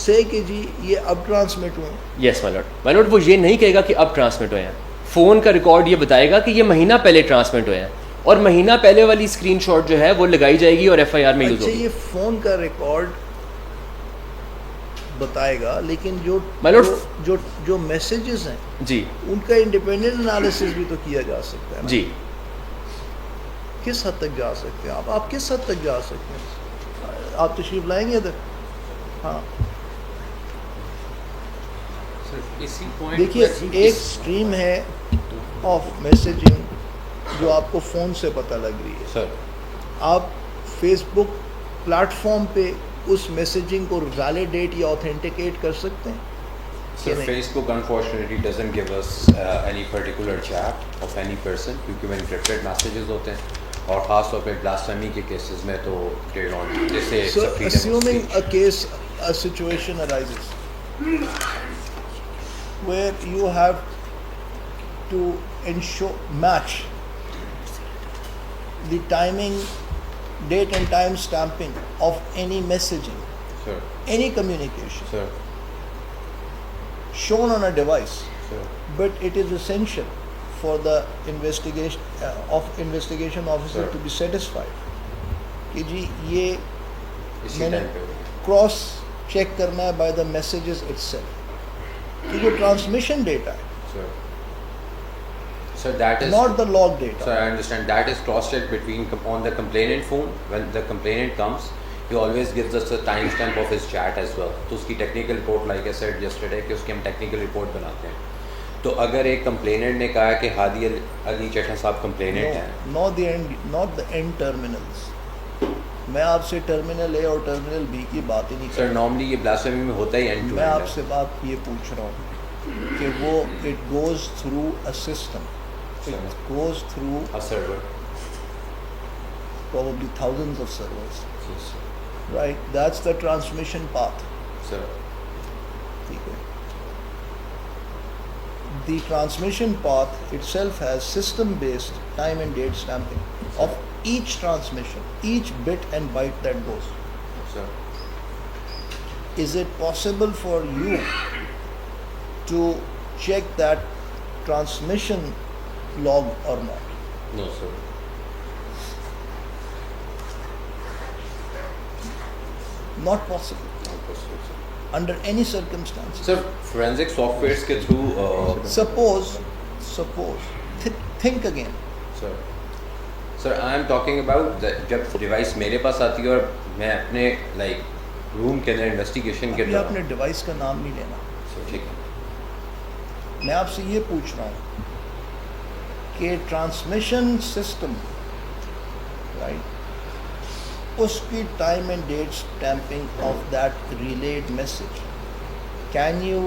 B: say کہ جی یہ اب transmit ہوئے؟
A: Yes my lord. My lord, وہ یہ نہیں کہے گا کہ اب ٹرانسمٹ ہوئے ہیں. فون کا ریکارڈ یہ بتائے گا کہ یہ مہینہ پہلے ٹرانسمٹ ہوئے ہیں, اور مہینہ پہلے والی اسکرین شاٹ جو ہے وہ لگائی جائے گی اور ایف آئی آر میں یوز
B: اچھا
A: ہوگی.
B: یہ فون کا ریکارڈ بتائے گا, لیکن جو میسیجز ہیں
A: جی
B: ان کا انڈیپینڈنٹ انالیسس بھی تو کیا جا سکتا ہے نا.
A: جی
B: کس حد تک جا سکتے ہیں آپ کس حد تک جا سکتے ہیں؟ آپ تشریف لائیں گے ادھر؟ ہاں دیکھیے ایک اسٹریم ہے آف میسیجنگ جو آپ کو فون سے پتہ لگ رہی ہے.
A: سر
B: آپ فیس بک پلیٹ فارم پہ اس میسیجنگ کو ویلیڈیٹ یا اوتھینٹیکیٹ کر سکتے ہیں؟
G: Sir, Facebook unfortunately doesn't give us any particular chat of any person کیونکہ وہ encrypted messages ہوتے ہیں, اور خاص طور پہ blasphemy کے cases میں تو they don't, جیسے
B: So assuming a situation arises where you have to match the timing, date and time stamping of any messaging,
G: Sir,
B: any communication
G: sir,
B: shown on a device,
G: sir,
B: but it is essential for the investigation officer
G: Sir.
B: to be satisfied کہ جی یہ
G: اسی
B: میں نے
G: time پہ
B: cross check کرنا ہے by the messages it self کہ جو ٹرانسمیشن ڈیٹا ہے
G: Sir. Sir, that is
B: not the log data.
G: Sir, I understand that is cross-checked between on the complainant phone. When the complainant comes, he always gives us a timestamp of his chat as well. تو اس کی technical report, like I said yesterday, کہ اس کی ہم technical report بناتے ہیں. تو اگر ایک complainant نے کہا کہ ہادی علی چٹھا صاحب complainant ہیں,
B: not the end terminals. میں آپ سے ٹرمینل اے اور ٹرمینل بی کی بات ہی نہیں کر
G: sir,
B: رہا.
G: normally یہ blasphemy میں ہوتا ہی end to
B: میں
G: end
B: آپ سے بات یہ پوچھ رہا ہوں کہ وہ it goes through a system. It goes through
G: a server.
B: probably thousands of servers.
G: Yes, sir.
B: Right? That's the transmission path.
G: Sir.
B: ٹھیک ہے. The transmission path itself has system-based time and date stamping of each transmission, each bit and byte that goes.
G: Sir.
B: Is it possible for you to check that transmission log or not?
G: No, sir.
B: Not possible
G: Not possible, sir.
B: under any circumstances.
G: Sir, forensic softwares کے through
B: Suppose think again.
G: Sir, I am talking about جب device میرے پاس آتی ہے اور میں اپنے like room کے اندر investigation کے
B: ابھی آپ نے ڈیوائس کا نام نہیں لینا.
G: ٹھیک ہے.
B: میں آپ سے یہ پوچھ رہا ہوں کہ ٹرانسمیشن سسٹم رائٹ اس کی time and date stamping of that related message can you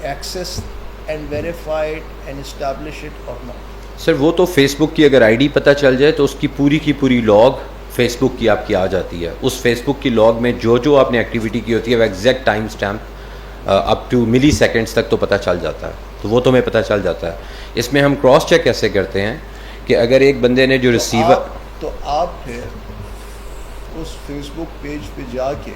B: access and verify it and establish it اور ناٹ؟
G: سر وہ تو فیس بک کی اگر آئی ڈی پتہ چل جائے تو اس کی پوری لاگ فیس بک کی آپ کی آ جاتی ہے. اس فیس بک کی لاگ میں جو آپ نے ایکٹیویٹی کی ہوتی ہے وہ exact time stamp up to milliseconds تک تو پتہ چل جاتا ہے. تو وہ تو ہمیں پتہ چل جاتا ہے. اس میں ہم کراس چیک کیسے کرتے ہیں کہ اگر ایک بندے نے جو ریسیور
B: تو آپ پھر اس فیس بک پیج پہ جا کے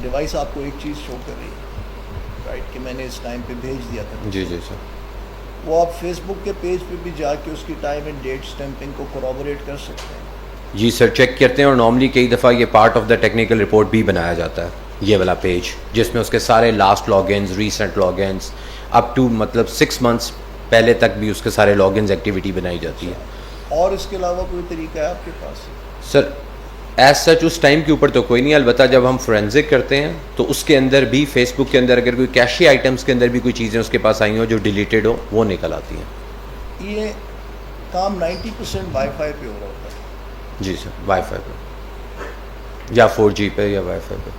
B: ڈیوائس آپ کو ایک چیز شو کر رہی ہے رائٹ کہ میں نے اس ٹائم پہ بھیج دیا تھا.
G: جی سر.
B: وہ آپ فیس بک کے پیج پہ بھی جا کے اس کی ٹائم اینڈ ڈیٹ اسٹیمپنگ کو کورابوریٹ کر سکتے ہیں.
G: جی سر چیک کرتے ہیں, اور نارملی کئی دفعہ یہ part of the technical report بھی بنایا جاتا ہے یہ والا پیج جس میں اس کے سارے last logins, recent logins up to مطلب 6 months پہلے تک بھی اس کے سارے لاگ انز ایکٹیویٹی بنائی جاتی ہے.
B: اور اس کے علاوہ کوئی طریقہ ہے آپ کے پاس؟
G: سر ایز سچ اس ٹائم کے اوپر تو کوئی نہیں, البتہ جب ہم فورینزک کرتے ہیں تو اس کے اندر بھی فیس بک کے اندر اگر کوئی کیشی آئٹمس کے اندر بھی کوئی چیزیں اس کے پاس آئی ہوں جو ڈیلیٹڈ ہو وہ نکل آتی ہیں.
B: یہ کام 90% وائی فائی پہ ہو رہا ہوتا ہے.
G: جی سر, وائی فائی پہ یا 4G پہ یا وائی فائی پہ.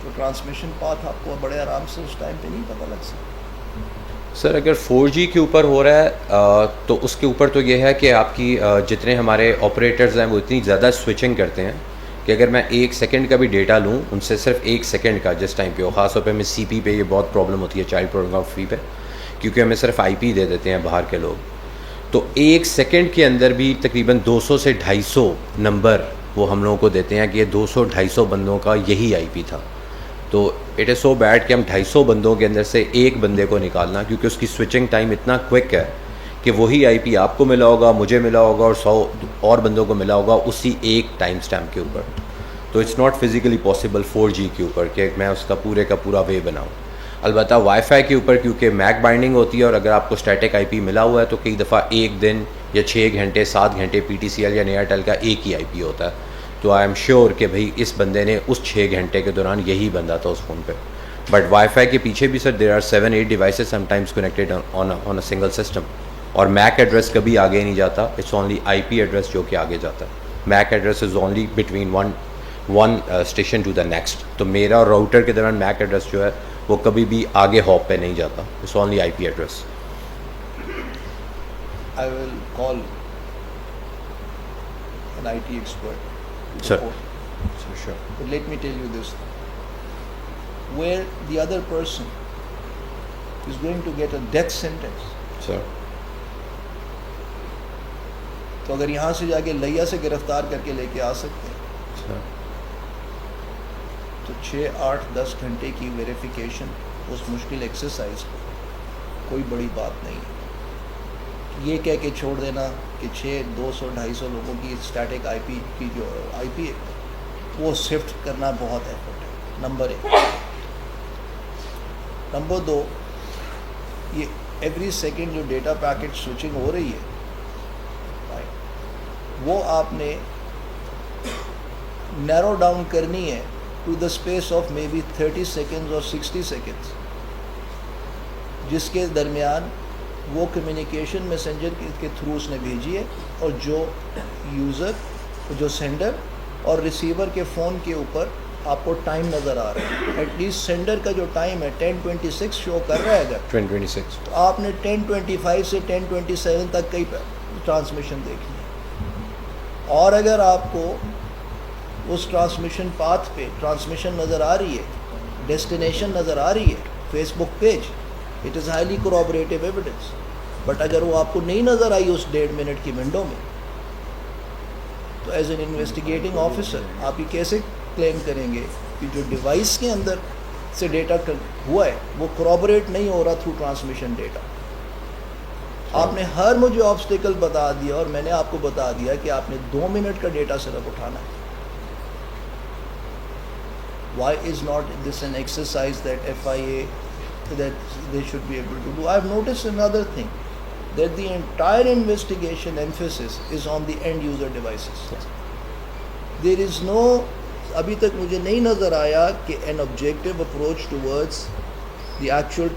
B: تو ٹرانسمیشن پاتھ آپ کو بڑے آرام سے اس ٹائم پہ نہیں پتہ لگ سکتا.
G: سر اگر 4G کے اوپر ہو رہا ہے تو اس کے اوپر تو یہ ہے کہ آپ کی جتنے ہمارے آپریٹرز ہیں وہ اتنی زیادہ سوئچنگ کرتے ہیں کہ اگر میں 1 سیکنڈ کا بھی ڈیٹا لوں ان سے صرف 1 سیکنڈ کا جس ٹائم پہ ہو, خاص طور پہ ہمیں سی پی پہ یہ بہت پرابلم ہوتی ہے چائلڈ پورنوگرافی پہ کیونکہ ہمیں صرف آئی پی دے دیتے ہیں باہر کے لوگ. تو 1 سیکنڈ کے اندر بھی تقریباً 200 سے 250 نمبر وہ ہم لوگوں کو دیتے ہیں کہ یہ 200-250 بندوں کا یہی آئی پی تھا. تو اٹ از سو بیڈ کہ ہم 250 بندوں کے اندر سے ایک بندے کو نکالنا, کیونکہ اس کی سوئچنگ ٹائم اتنا کوئک ہے کہ وہی آئی پی آپ کو ملا ہوگا, مجھے ملا ہوگا اور 100 اور بندوں کو ملا ہوگا اسی ایک ٹائم سٹیمپ کے اوپر. تو it's not physically possible 4G کے اوپر کہ میں اس کا پورے کا پورا وے بناؤں. البتہ وائی فائی کے اوپر کیونکہ میک بائنڈنگ ہوتی ہے, اور اگر آپ کو اسٹیٹک آئی پی ملا ہوا ہے تو کئی دفعہ ایک دن یا 6 گھنٹے 7 گھنٹے PTCL یا ایئرٹیل کا ایک ہی آئی پی ہوتا ہے. تو آئی ایم شیور کہ بھائی اس بندے نے اس 6 گھنٹے کے دوران یہی بندہ تھا اس فون پہ. بٹ وائی فائی کے پیچھے بھی sir there are 7-8 devices some times connected on a single system, اور میک ایڈریس کبھی آگے نہیں جاتا, it's only I P address جو کہ آگے جاتا ہے. MAC address is only between one station to the next. تو میرا اور راؤٹر کے دوران میک ایڈریس جو ہے وہ کبھی بھی آگے ہاپ پہ نہیں جاتا, it's only I P address.
B: I will call an IT expert.
G: Sir.
B: Sure. But let me tell you this. Where the other person is going to get a death sentence.
G: سر
B: تو اگر یہاں سے جا کے لیا سے گرفتار کر کے لے کے آ سکتے ہیں
G: سر
B: تو 6-8-10 گھنٹے کی ویریفیکیشن اس مشکل ایکسرسائز کو کوئی بڑی بات نہیں ہے. یہ کہہ کے چھوڑ دینا کہ 200-250 لوگوں کی اسٹیٹک آئی پی کی جو آئی پی ہے وہ شفٹ کرنا بہت ایفرٹ ہے, نمبر 1. نمبر 2, یہ ایوری سیکنڈ جو ڈیٹا پیکٹ سوئچنگ ہو رہی ہے وہ آپ نے نیرو ڈاؤن کرنی ہے to the space of maybe 30 seconds اور 60 سیکنڈز, جس کے درمیان وہ کمیونیکیشن میسنجر کے تھرو اس نے بھیجی ہے, اور جو یوزر جو سینڈر اور ریسیور کے فون کے اوپر آپ کو ٹائم نظر آ رہا ہے. ایٹ لیسٹ سینڈر کا جو ٹائم ہے 10:26 شو کر رہا ہے, اگر
G: 10:26
B: تو آپ نے 10:25 سے 10:27 تک کئی ٹرانسمیشن دیکھنی ہے. اور اگر آپ کو اس ٹرانسمیشن پاتھ پہ ٹرانسمیشن نظر آ رہی ہے, ڈیسٹینیشن نظر آ رہی ہے, Facebook page, it is highly corroborative evidence. But اگر وہ آپ کو نہیں نظر آئی اس 1.5 منٹ کی ونڈو میں, تو ایز این انویسٹیگیٹنگ آفیسر آپ یہ کیسے کلیم کریں گے کہ جو ڈیوائس کے اندر سے ڈیٹا ہوا ہے وہ کوروبریٹ نہیں ہو رہا تھرو ٹرانسمیشن ڈیٹا. آپ نے ہر مجھے آبسٹیکل بتا دیا, اور میں نے آپ کو بتا دیا کہ آپ نے 2 منٹ کا ڈیٹا صرف اٹھانا ہے. Why is not this an exercise that FIA that they should be able to do? I have noticed another thing, that the entire investigation emphasis is on the end user devices. There is no, ابھی تک مجھے نہیں نظر آیا کہ an objective approach towards the actual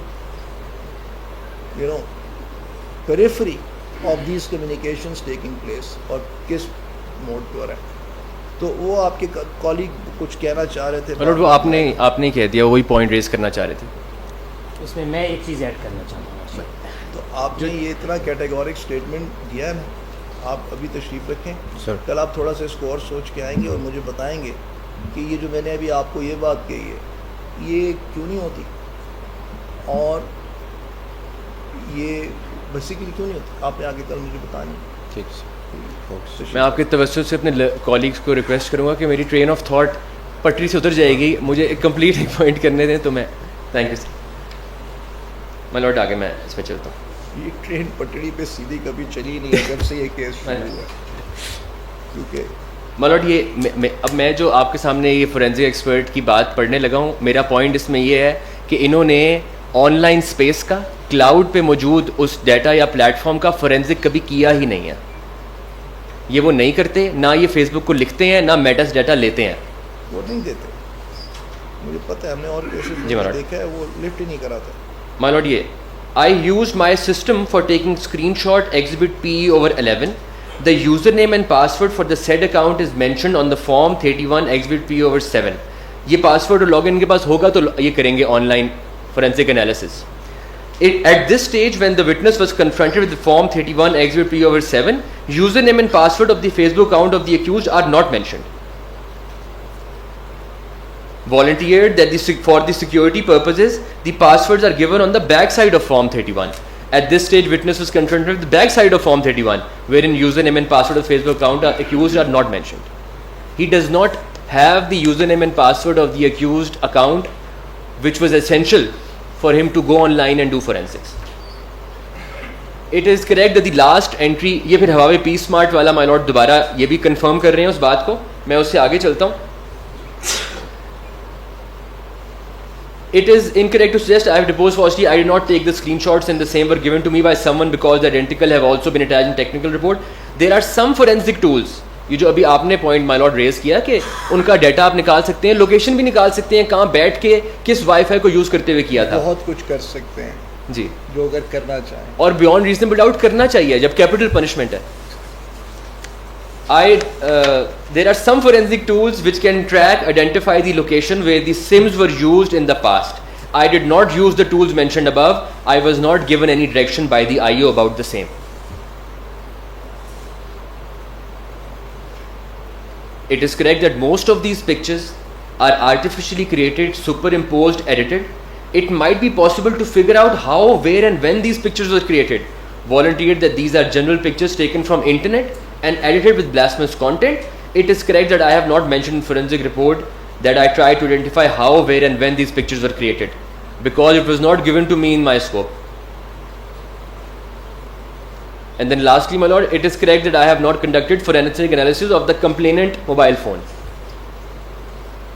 B: periphery of these communications taking place, اور کس mood پر ہے. تو وہ آپ کے کالیگ کچھ کہنا چاہ رہے تھے,
A: وہ آپ نے کہہ دیا, وہی پوائنٹ ریز کرنا چاہ رہے تھے.
E: اس میں ایک چیز ایڈ کرنا چاہوں گا.
B: تو آپ نے یہ اتنا کیٹیگورک اسٹیٹمنٹ دیا ہے نا, آپ ابھی تشریف رکھیں,
G: سر
B: کل آپ تھوڑا سا اس کو اور سوچ کے آئیں گے اور مجھے بتائیں گے کہ یہ جو میں نے ابھی آپ کو یہ بات کہی ہے یہ کیوں نہیں ہوتی, اور یہ بیسیکلی کیوں نہیں ہوتی, آپ نے آگے کل مجھے بتانی.
G: ٹھیک ہے.
A: میں آپ کے توسط سے اپنے کالیگس کو ریکویسٹ کروں گا کہ میری ٹرین آف تھاٹ پٹری سے اتر جائے گی, مجھے ایک کمپلیٹ ایک پوائنٹ کرنے دیں. تو میں تھینک یو سر, میں لوٹ آگے میں اس پہ چلتا ہوں.
B: یہ ٹرین پٹڑی پہ سیدھی کبھی چلی نہیں ہے جب سے یہ کیس شروع ہوا, کیونکہ
A: ملوٹ یہ اب میں جو آپ کے سامنے یہ فورینزک ایکسپرٹ کی بات پڑھنے لگا ہوں, میرا پوائنٹ اس میں یہ ہے کہ انہوں نے آن لائن اسپیس کا, کلاؤڈ پہ موجود اس ڈیٹا یا پلیٹ فارم کا فورینزک کبھی کیا ہی نہیں ہے. یہ وہ نہیں کرتے, نہ یہ فیس بک کو لکھتے ہیں, نہ میٹاس ڈیٹا لیتے ہیں.
B: وہ نہیں دیتے, مجھے پتہ ہے, ہم نے اور کیسز دیکھا ہے وہ لفٹ ہی نہیں کراتا.
A: مائی لاڈ یہ I used my system for taking screenshot exhibit PE/11. The username and password for the said account is mentioned on the form 31 exhibit PE/7. یہ پاسورڈ اور لاگ ان کے پاس ہوگا تو یہ کریں گے on line forensic analysis. At this stage, when the witness was confronted with the form 31 exhibit PE/7, username and password of the Facebook account of the accused are not mentioned. Volunteered that for the security purposes, the passwords are given on the back side of form 31. At this stage, witness was confronted with the back side of form 31, wherein username and password of the Facebook account of the accused are not mentioned. He does not have the username and password of the accused account which was essential for him to go online and do forensics. It is correct that the last entry, یہ پھر Huawei پی smart والا my lord دوبارہ یہ بھی confirm کر رہے ہیں اس بات کو, میں اس سے آگے چلتا ہوں. It is incorrect to suggest I have deposed falsely. I did not take the screenshots and the same were given to me by someone because the identical have also been attached in technical report. There are some forensic tools. یہ جو ابھی آپ نے point my lord raise کیا کہ ان کا data آپ نکال سکتے ہیں, لوکیشن بھی نکال سکتے ہیں, کہاں بیٹھ کے کس وائی فائی کو یوز کرتے ہوئے کیا تھا.
B: بہت کچھ کر سکتے ہیں
A: جی,
B: جو اگر کرنا چاہیں.
A: اور بیونڈ ریزنیبل ڈاؤٹ کرنا چاہیے جب کیپٹل پنشمنٹ ہے. There are some forensic tools which can track, identify the location where the SIMs were used in the past. I did not use the tools mentioned above. I was not given any direction by the IO about the same. It is correct that most of these pictures are artificially created, superimposed, edited. It might be possible to figure out how, where and when these pictures were created. Volunteered that these are general pictures taken from internet and edited with blasphemous content. It is correct that I have not mentioned in forensic report that I tried to identify how, where and when these pictures were created, because it was not given to me in my scope. And then lastly, my lord, it is correct that I have not conducted forensic analysis of the complainant mobile phone.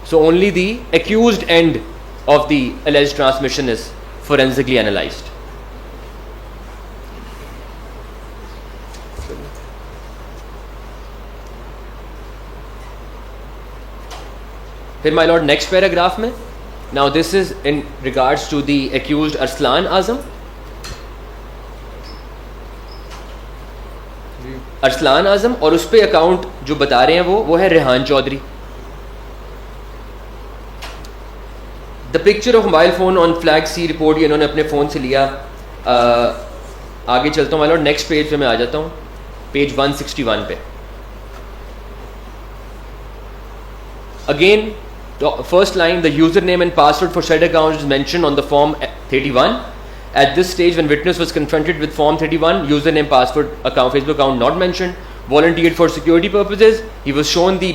A: So only the accused end of the alleged transmission is forensically analyzed. Then my lord, next paragraph mein, now this is in regards to the accused Arslan Azam. Arslan Azam, اور اس پہ account جو بتا رہے ہیں وہ ہے Rehan Chaudhry. The picture of mobile phone on flag C report یہ انہوں نے اپنے فون سے لیا. آگے چلتا ہوں مائی لارڈ, نیکسٹ پیج پہ میں آ جاتا ہوں, پیج 161 پہ. Again first line, the user name and password for said account is mentioned on the form 31. At this stage, when witness was confronted with form 31, username, password, account, Facebook account not mentioned, volunteered for security purposes, he was shown the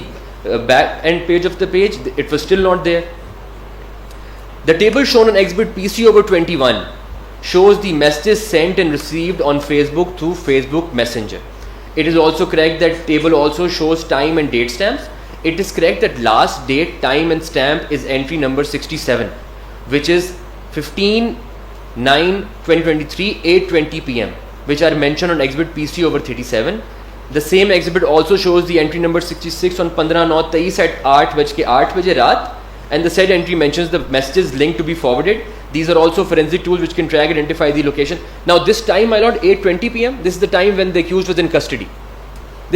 A: back end page of the page, it was still not there. The table shown on exhibit PC over 21 shows the messages sent and received on Facebook through Facebook Messenger. It is also correct that table also shows time and date stamps. It is correct that last date, time and stamp is entry number 67, which is 15/9/2023 8:20 p.m. which are mentioned on exhibit PC over 37. The same exhibit also shows the entry number 66 on 15/9/23 at 8:08 بجے رات, and the said entry mentions the messages linked to be forwarded. These are also forensic tools which can track and identify the location. Now this time, my lord, 8:20 p.m, this is the time when the accused was in custody.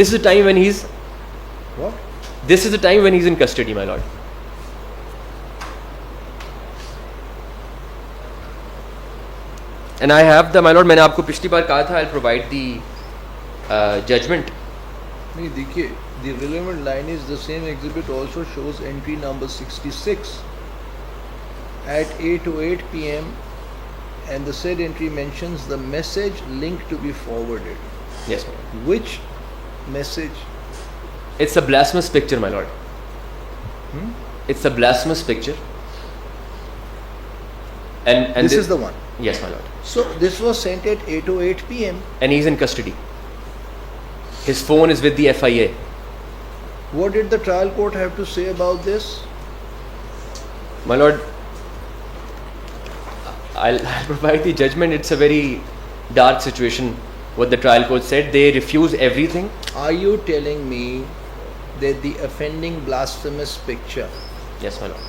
A: This is the time when he's
B: What?
A: This is the time when he's in custody, my lord. And I have the, my lord, میں نے آپ کو پچھلی بار کہا تھا I'll provide the judgment.
B: نہیں دیکھیے, the relevant line is the same exhibit also shows entry number 66 at 8:08 p.m. and the said entry mentions the message link to be forwarded.
A: Yes, my lord.
B: Which message?
A: It's a blasphemous picture, my lord. It's a blasphemous picture. And
B: This is the one.
A: Yes, my lord.
B: So this was sent at 8:08 p.m.
A: And he's in custody. His phone is with the FIA.
B: What did the trial court have to say about this?
A: My lord, I'll provide the judgment. It's a very dark situation what the trial court said. They refuse everything.
B: Are you telling me that the offending blasphemous picture
A: Yes, my lord.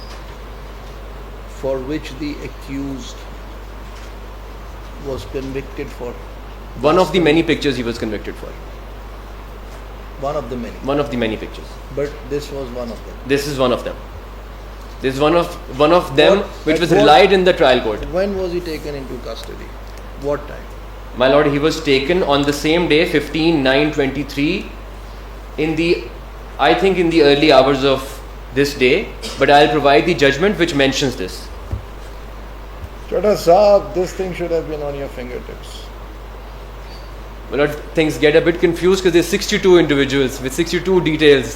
B: for which the accused was convicted for,
A: One of the many pictures he was convicted for.
B: one of the many,
A: One of the many pictures.
B: but this was one of them?
A: This is one of them. This is one of them which was
B: what-
A: relied in the trial court.
B: When was he taken into custody? What time?
A: My lord, he was taken on the same day, 15/9/23, in the, I think in the early hours of this day, but I'll provide the judgment which mentions this.
B: Chota Saab, this thing should have been on your fingertips.
A: My lord, things get a bit confused because there's 62 individuals with 62 details.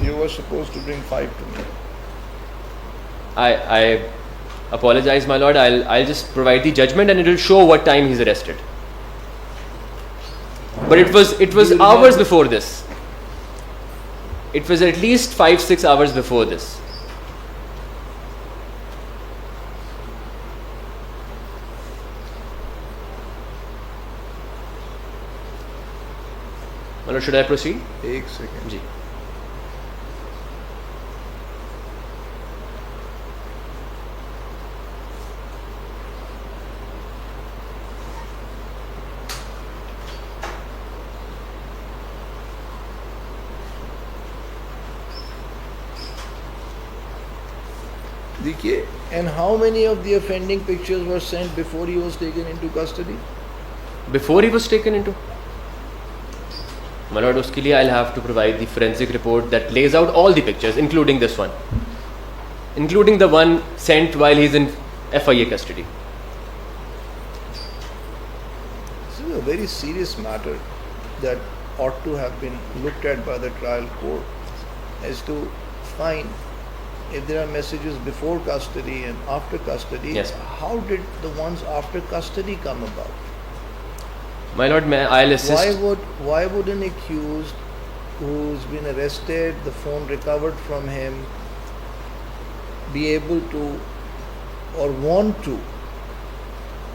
B: You were supposed to bring 5 to me.
A: I apologize, my lord. I'll just provide the judgment and it will show what time he's arrested. But it was hours before this. It was at least 5-6 hours before this. My lord, should I proceed?
B: एक second
A: जी.
B: देखिए, and how many of the offending pictures were sent before he was taken into custody?
A: Before he was taken into? My lord, uske liye I'll have to provide the forensic report that lays out all the pictures, including this one, including the one sent while he's in FIA custody.
B: This is a very serious matter that ought to have been looked at by the trial court as to find if there are messages before custody and after custody.
A: Yes.
B: How did the ones after custody come about?
A: My lord, I'll assist.
B: Why would an accused who's been arrested, the phone recovered from him, be able to or want to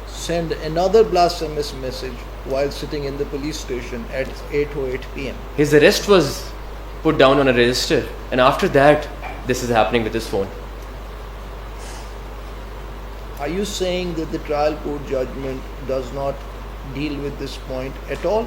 B: send another blasphemous message while sitting in the police station at 8:08 p.m.?
A: His arrest was put down on a register, and after that, this is happening with his phone.
B: Are you saying that the trial court judgment does not deal with this point at all?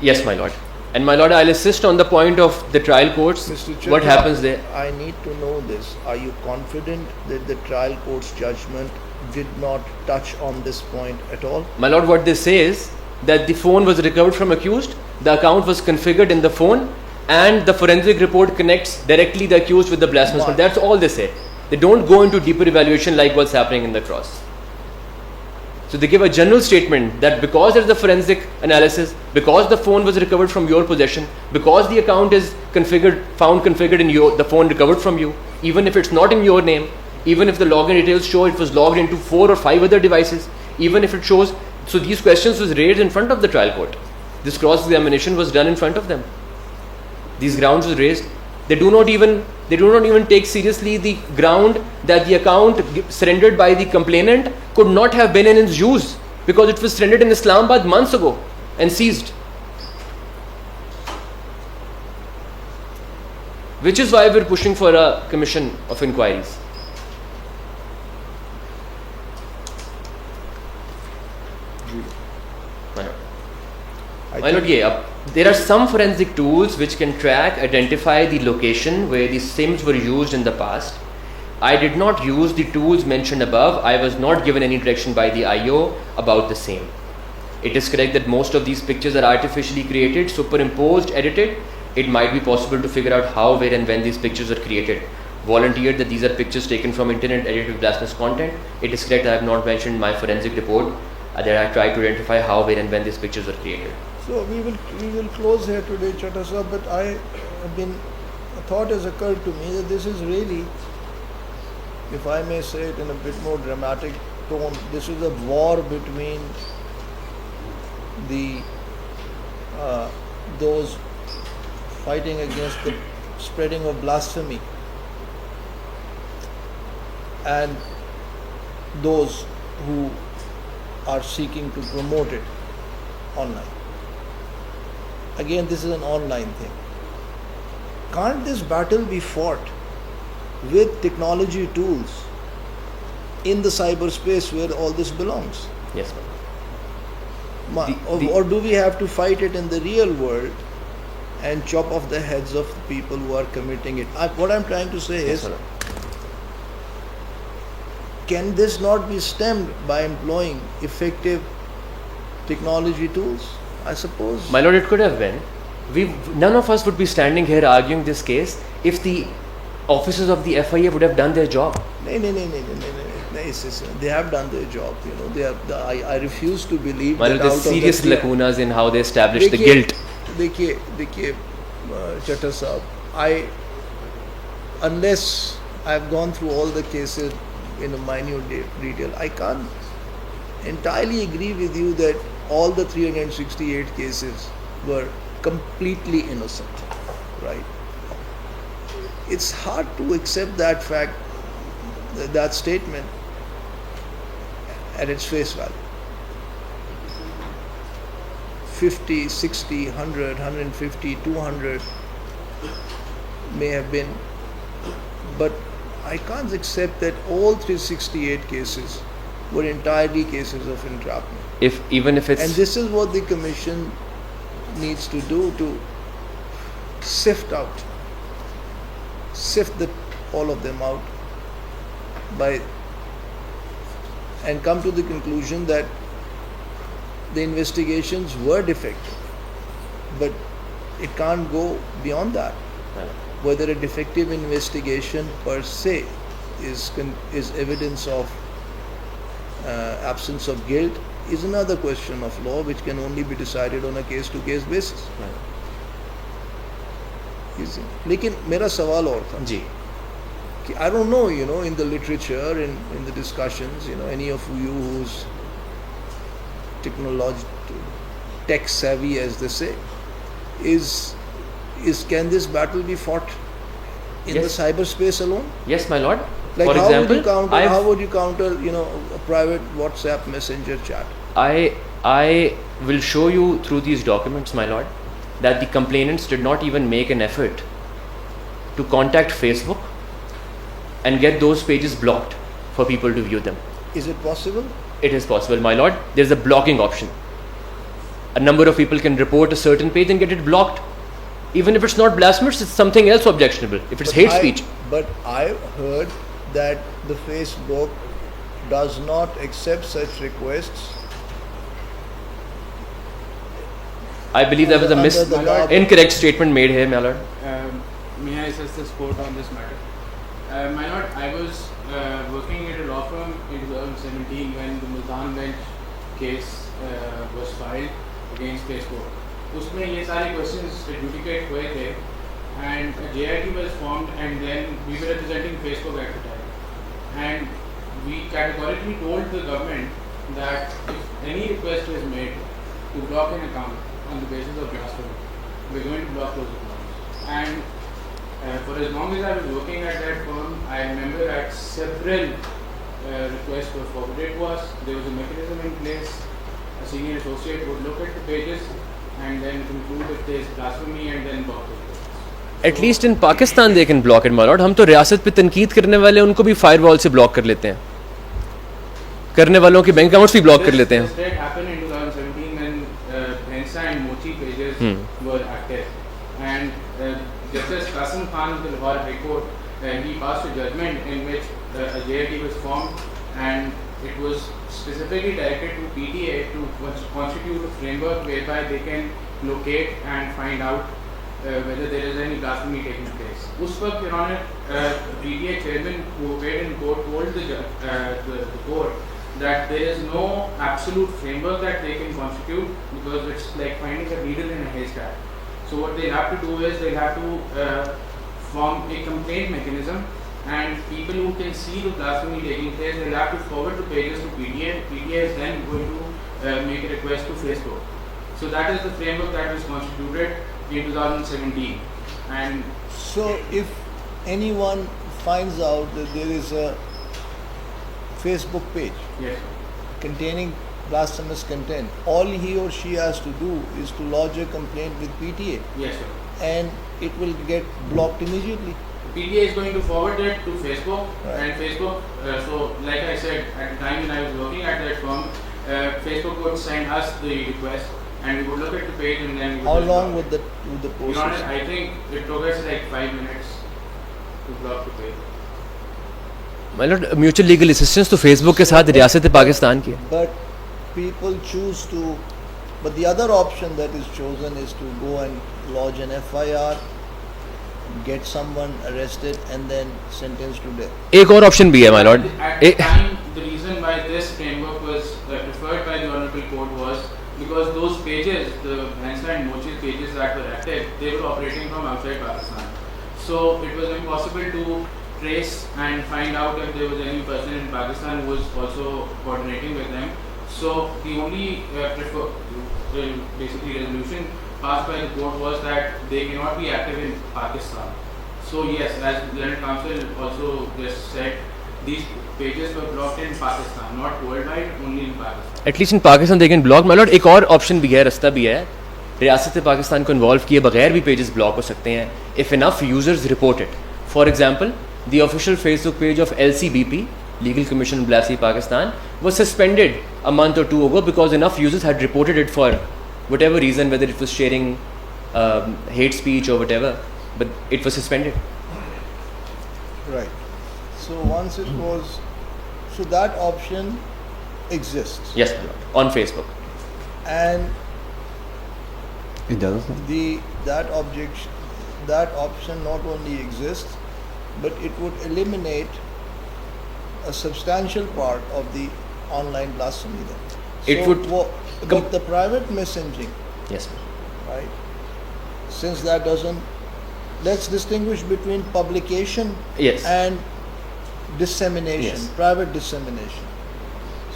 A: Yes, my lord. And my lord, I'll assist on the point of the trial courts.
B: Mr.
A: What
B: Chandra,
A: happens there?
B: I need to know this. Are you confident that the trial court's judgment did not touch on this point at all?
A: My lord, what they say is that the phone was recovered from accused, the account was configured in the phone, and the forensic report connects directly the accused with the blasphemous.
B: Why?
A: That's all they say. They don't go into deeper evaluation like what's happening in the cross. So they give a general statement that because there's the forensic analysis, because the phone was recovered from your possession, because the account is found configured in the phone recovered from you, even if it's not in your name, even if the login details show it was logged into 4 or 5 other devices, even if it shows, so these questions was raised in front of the trial court. This cross-examination was done in front of them. These grounds was raised. They do not even take seriously the ground that the account surrendered by the complainant could not have been in its use because it was surrendered in Islamabad months ago and seized. Which is why we're pushing for a commission of inquiries. My lord, there are some forensic tools which can identify the location where the SIMs were used in the past. I did not use the tools mentioned above. I was not given any direction by the IO about the same. It is correct that most of these pictures are artificially created, superimposed, edited. It might be possible to figure out how, where and when these pictures are created. Volunteered that these are pictures taken from internet edited with blasphemous content. It is correct I have not mentioned in my forensic report that I tried to identify how, where and when these pictures were created.
B: So we will close here today, Chatta Sahab, but a thought has occurred to me that this is really, if I may say it in a bit more dramatic tone, this is a war between those fighting against the spreading of blasphemy and those who are seeking to promote it online. Again, this is an online thing. Can't this battle be fought with technology tools in the cyberspace where all this belongs?
A: Yes, ma'am.
B: Or do we have to fight it in the real world and chop off the heads of the people who are committing it? What I'm trying to say
A: Yes,
B: is,
A: sir.
B: can this not be stemmed by employing effective technology tools? I suppose.
A: My lord, it could have been. None of us would be standing here arguing this case if the officers of the FIA would have done their job.
B: No, they have done their job. I refuse to believe
A: My
B: that
A: lord, there's serious lacunas in how they establish the guilt.
B: देखिए Chatta Sahab, unless I've gone through all the cases in a minute detail. I can't entirely agree with you that all the 368 cases were completely innocent, right? It's hard to accept that fact, that statement at its face value. 50, 60, 100, 150, 200 may have been, but I can't accept that all 368 cases were entirely cases of entrapment.
A: Even if it's
B: And this is what the commission needs to do, to sift all of them out and come to the conclusion that the investigations were defective, but it can't go beyond that. Whether a defective investigation per se is evidence of absence of guilt is another question of law, which can only be decided on a case-to-case basis. لیکن میرا سوال اور تھا
A: جی
B: کہ I don't know, in the literature, in the discussions, any of you who's tech savvy, as they say, can this battle be fought in the
A: Yes.
B: cyberspace alone?
A: Yes, my lord.
B: Like
A: For
B: how
A: example,
B: would you counter a private WhatsApp messenger chat?
A: I will show you through these documents, my lord, that the complainants did not even make an effort to contact Facebook and get those pages blocked for people to view them.
B: Is it possible?
A: It is possible, my lord. There's a blocking option. A number of people can report a certain page and get it blocked. Even if it's not blasphemous, it's something else objectionable. If it's hate speech.
B: But I heard that the Facebook does not accept such requests.
A: I believe there was a
B: Under the garb-
A: incorrect statement made here, my lord.
H: May I assess this court on this matter? My lord, I was working at a law firm in 2017 when the Multan bench case was filed against Facebook. Usme ye sare questions adjudicate hoye the, and a JIT was formed, and then we were representing Facebook at the time, and we categorically told the government that if any request is made to block an account on the basis of blasphemy, we're going to block those accounts. And for as long as I was working at that firm, I remember that several requests were forwarded to us. There was a mechanism in place. A senior associate would look at the pages and then conclude if there is blasphemy and then block those pages.
A: At least in Pakistan they can block it, my lord. ہم تو ریاست پہ تنقید کرنے والے ان کو بھی fire وال سے بلاک کر لیتے ہیں, کرنے والوں کے بینک اکاؤنٹس بھی بلاک کر لیتے ہیں.
H: This did happen in 2017 when Bhensa and Mochi pages were active, and Justice Qasim Khan of the Lahore High Court, he passed a judgment in which a JIT was formed, and it was specifically directed to PTA to constitute a framework whereby they can locate and find out whether there is any blasphemy taking place. Us waqt, Your Honor, PTA chairman who appeared in court told the court that there is no absolute framework that they can constitute, because it's like finding a needle in a haystack. So what they'll have to do is they'll have to form a complaint mechanism, and people who can see the blasphemy taking place, they'll have to forward the pages to PTA. PTA is then going to make a request to Facebook. So that is the framework that was constituted in 2017. And
B: So if anyone finds out that there is a Facebook page
H: yes,
B: containing blasphemous content, all he or she has to do is to lodge a complaint with PTA,
H: yes, sir.
B: and it will get blocked immediately.
H: PTA is going to forward it to Facebook,
B: Right.
H: and Facebook, so like I said, at the time when I was working at that firm, Facebook would send us the request, and we would look at the page, and then we would
B: How
H: just
B: long
H: block
B: would
H: it.
B: the
H: Your Honor,
B: process?
H: I think it took us like 5 minutes to block the page.
A: My lord, mutual legal assistance تو face بک کے ساتھ ریاست پاکستان کی ہے.
B: But people choose to, but the other option that is chosen is to go and lodge an FIR, get someone arrested, and then sentenced to death.
A: ایک اور option بھی ہے, my lord.
H: At the time, the reason why this framework was preferred by the Honorable Court was because those pages, the Bhensa and Mochi pages that were active, they were operating from outside Pakistan. So it was impossible to trace and find out if there was any person in Pakistan who was also coordinating with them. So the only basically resolution passed by the court was that they cannot be active in Pakistan. So yes, as Learned Council also just said, these pages were blocked in Pakistan, not worldwide, only in Pakistan.
A: At least in Pakistan they can block. My lord ایک اور option بھی ہے, رستہ بھی ہے, ریاست پاکستان کو involve کیے بغیر بھی پیجز بلاک ہو سکتے ہیں if enough users report it. For example the official Facebook page of LCBP, Legal Commission Blasphemy Pakistan, was suspended a month or two ago because enough users had reported it for whatever reason, whether it was sharing hate speech or whatever, but it was suspended.
B: Right. So once it was, so that option exists.
A: Yes, on Facebook.
B: And
D: It doesn't.
B: that option not only exists, but it would eliminate a substantial part of the online blasphemy then.
A: It would
B: but the private messaging,
A: Yes.
B: right? Since that doesn't, let's distinguish between publication
A: Yes.
B: and dissemination,
A: Yes.
B: private dissemination.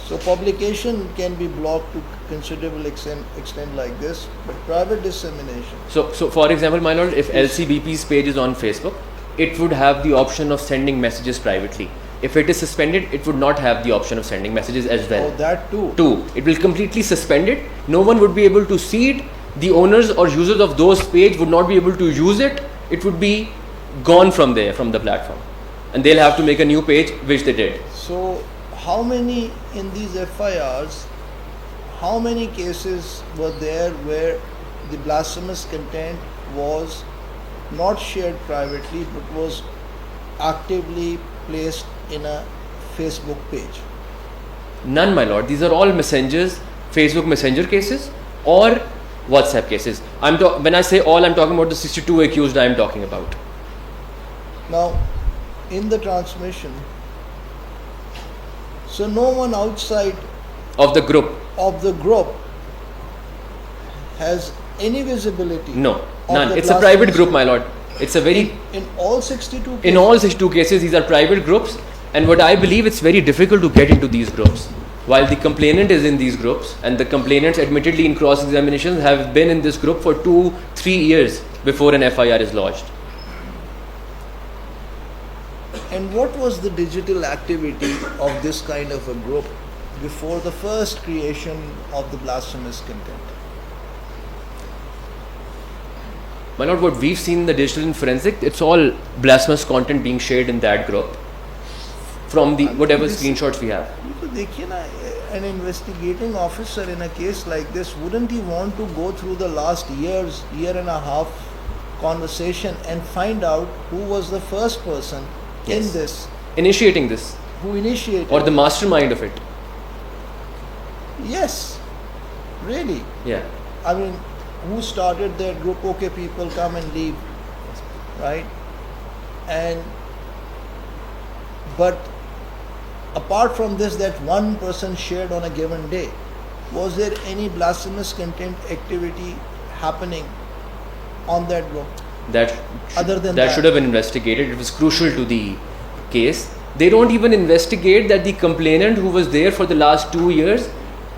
B: So publication can be blocked to considerable extent like this, but private dissemination.
A: So for example, my lord, if LCBP's page is on Facebook, it would have the option of sending messages privately. If it is suspended, it would not have the option of sending messages as well.
B: Oh, that too.
A: It will completely suspend it. No one would be able to see it. The owners or users of those page would not be able to use it. It would be gone from there, from the platform. And they'll have to make a new page, which they did.
B: So how many in these FIRs, how many cases were there where the blasphemous content was not shared privately but was actively placed in a Facebook page?
A: None, my lord. These are all messengers, Facebook Messenger cases or WhatsApp cases. When I say all, I'm talking about the 62 accused I'm talking about.
B: Now, in the transmission, so no one outside
A: Of the group.
B: has any visibility.
A: No,
B: of
A: none.
B: the
A: It's a private
B: blasphemous-
A: group, my lord. It's a very...
B: In all 62 cases?
A: In all 62 cases, these are private groups, and what I believe, it's very difficult to get into these groups. While the complainant is in these groups, and the complainants admittedly in cross-examinations have been in this group for 2-3 years before an FIR is lodged.
B: And what was the digital activity of this kind of a group before the first creation of the blasphemous content?
A: My lord, what we've seen in the digital and forensic, it's all blasphemous content being shared in that group from the whatever screenshots we have.
B: تو دیکھیے نا, an investigating officer in a case like this, wouldn't he want to go through the last year and a half conversation and find out who was the first person in
A: Yes.
B: this,
A: Initiating this,
B: who initiated
A: or the mastermind of it.
B: Yes, really.
A: Yeah.
B: I mean, who started that group? Okay, people come and leave, right? But apart from this, that one person shared on a given day, was there any blasphemous content activity happening on that group?
A: Other than that should have been investigated. It was crucial to the case. They don't even investigate that the complainant who was there for the last 2 years,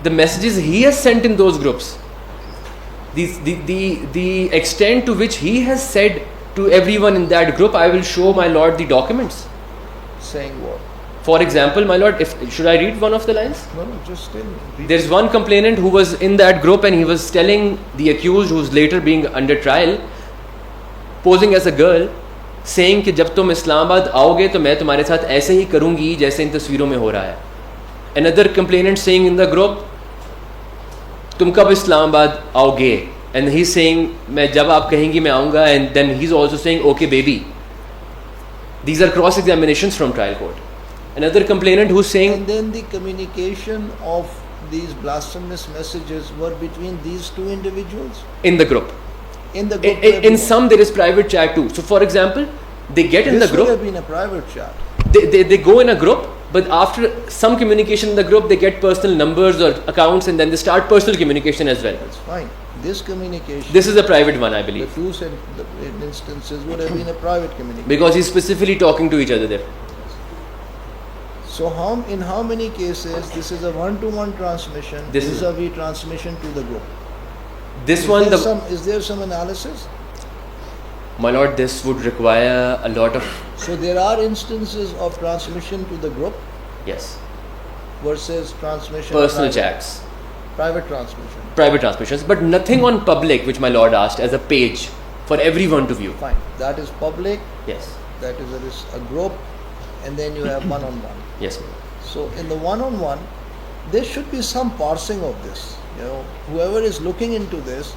A: the messages he has sent in those groups, the extent to which he has said to everyone in that group, I will show my lord the documents.
B: Saying what?
A: For example, my lord, should I read one of the lines?
B: No, just tell me.
A: There's one complainant who was in that group and he was telling the accused, who's later being under trial, posing as a girl, saying کہ جب تم اسلام آباد آؤ گے تو میں تمہارے ساتھ ایسے ہی کروں گی جیسے ان تصویروں میں ہو رہا ہے. Another complainant saying in the group, تم کب اسلام آباد آؤ گے, and he's saying میں جب آپ کہیں گی میں آؤں گا, and then he's also saying okay baby. These are cross examinations from trial court. Another complainant who's saying,
B: And then the communication of these blasphemous messages were between these two individuals?
A: in the group.
B: In the group?
A: In some there is private chat too. So for example, they get in the
B: This would
A: group,
B: have been a private chat.
A: they go in a group But after some communication in the group, they get personal numbers or accounts, and then they start personal communication as well.
B: That's fine. This communication,
A: This is a private one, I
B: the
A: believe,
B: two instances would have been a private communication.
A: because he's specifically talking to each other there.
B: So in how many cases this is a one-to-one transmission,
A: This is-
B: vis-a-vis transmission to the group?
A: This one,
B: Is there some analysis?
A: my lord, this would require a lot of,
B: So there are instances of transmission to the group
A: yes,
B: versus transmission
A: personal
B: private,
A: chats,
B: private transmission.
A: private transmissions, but nothing on public, which my lord asked, as a page for everyone to view.
B: Fine. That is public.
A: Yes,
B: That is a group, and then you have one-on-one.
A: yes, my lord.
B: So in the one-on-one, there should be some parsing of this. Whoever is looking into this,